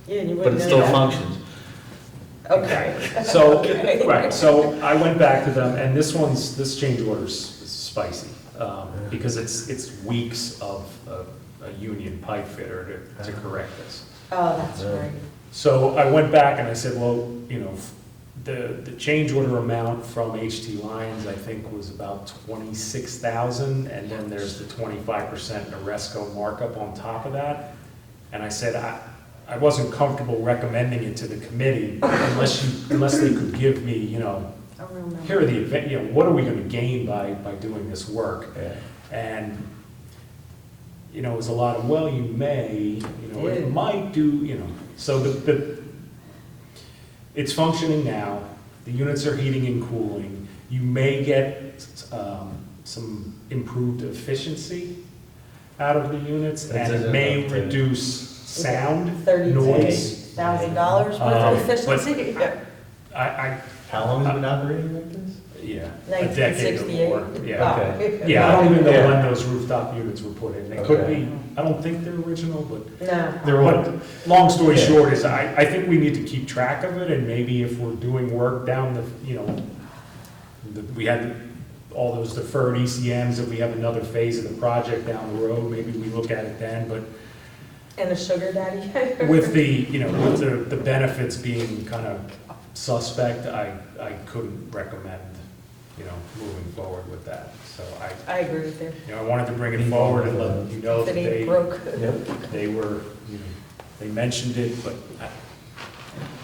S1: Yeah, and you
S10: But
S1: wouldn't
S10: it
S1: know
S10: still
S1: that.
S10: functions.
S1: Okay.
S7: so,
S1: Okay.
S7: right, so I went back to them, and this change order's spicy, because it's weeks of a union pipe fitter to correct this.
S1: Oh, that's right.
S7: So I went back and I said, well, the change order amount from HT Lyons, I think, was about $26,000, and then there's the 25% Noresco markup on top of that. And I said, I wasn't comfortable recommending it to the committee unless they could give me,
S1: A real number.
S7: here are the event, what are we going to gain by doing this work?
S9: Yeah.
S7: And, it was a lot of, well, you may,
S1: Yeah.
S7: it might do, so it's functioning now, the units are heating and cooling, you may get some improved efficiency out of the units,
S9: That
S7: and it
S9: doesn't
S7: may
S9: have to-
S7: reduce sound, noise.
S1: $32,000 worth of
S7: but-
S1: efficiency. Yeah.
S7: I,
S10: How long has it been operating like this?
S7: yeah, a decade or
S1: 1968.
S7: more. Yeah,
S6: Okay.
S7: yeah, I don't even know
S10: Yeah.
S7: when those rooftop units were put in. They could
S10: Okay.
S7: be, I don't think they're original, but
S1: No.
S10: They're old.
S7: but long story
S10: Yeah.
S7: short is I think we need to keep track of it, and maybe if we're doing work down the, we had all those deferred ECMs, if we have another phase of the project down the road, maybe we look at it then, but
S1: And a sugar daddy.
S7: with with the benefits being kind of suspect, I couldn't recommend, moving forward with that. So
S1: I agree with you.
S7: I wanted to bring it forward and let you know
S1: If
S7: that
S1: it ain't
S7: they,
S1: broke.
S7: they were, they mentioned it, but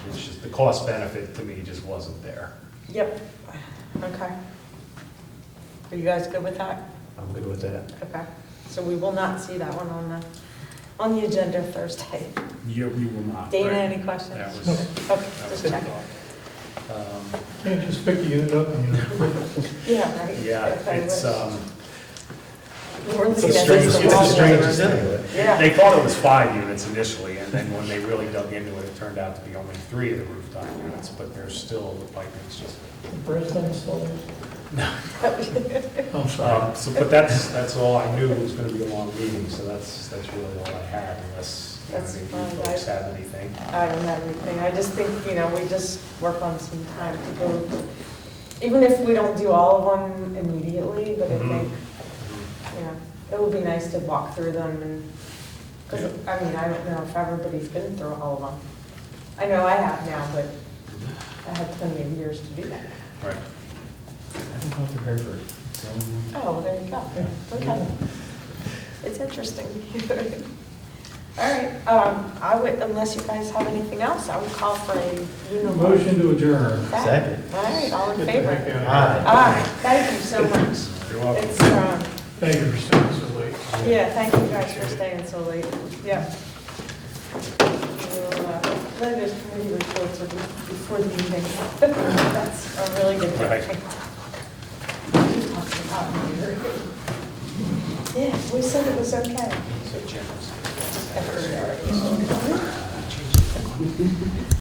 S7: it's just, the cost benefit to me just wasn't there.
S1: Yep. Okay. Are you guys good with that?
S10: I'm good with that.
S1: Okay. So we will not see that one on the agenda Thursday.
S7: You will not.
S1: Dana,
S7: right?
S1: any questions?
S7: That was.
S1: Okay,
S7: that
S1: just
S7: was
S1: checking.
S5: Can't just pick the unit up and,
S1: Yeah, right.
S7: Yeah,
S1: If I
S7: it's,
S1: wish. We're
S7: it's
S1: looking
S7: a
S1: at
S7: strange,
S1: this
S7: it's
S1: the
S7: a
S1: wrong
S7: strange
S1: way.
S10: anyway.
S1: Yeah.
S7: They thought it was 5 units initially, and then when they really dug into it, it turned out to be only 3 of the rooftop units, but there's still, the piping's just.
S5: the president installed it. I'm sorry.
S7: But that's all I knew. It was gonna be a long meeting, so that's really all I had, unless,
S1: That's
S7: any of
S1: fine,
S7: you folks
S1: I-
S7: have anything.
S1: I don't have anything. I just think, we just work on some time to go, even if we don't do all of them immediately, but I
S7: Mhm.
S1: think, it would be nice to walk through them and, because, I don't know if everybody's been through all of them. I know I have now, but I had plenty of years to do that.
S7: Right.
S10: I think I'm prepared for it. So,
S1: Oh, well, there you go. Okay. It's interesting. All right, I would, unless you guys have anything else, I would call for a
S5: Motion to adjourn.
S10: Second.
S1: All right, all in
S5: Get the
S1: favor?
S5: heck out of here.
S10: Aye.
S1: Thank you so much.
S7: You're welcome.
S1: It's,
S5: Thank you for staying so late.
S1: yeah, thank you guys for staying so late. Yeah. We'll, let us committee reports before the evening. That's a really good
S7: Right.
S1: thing. Yeah, we said it was okay.
S7: So Jim was-
S1: I heard already.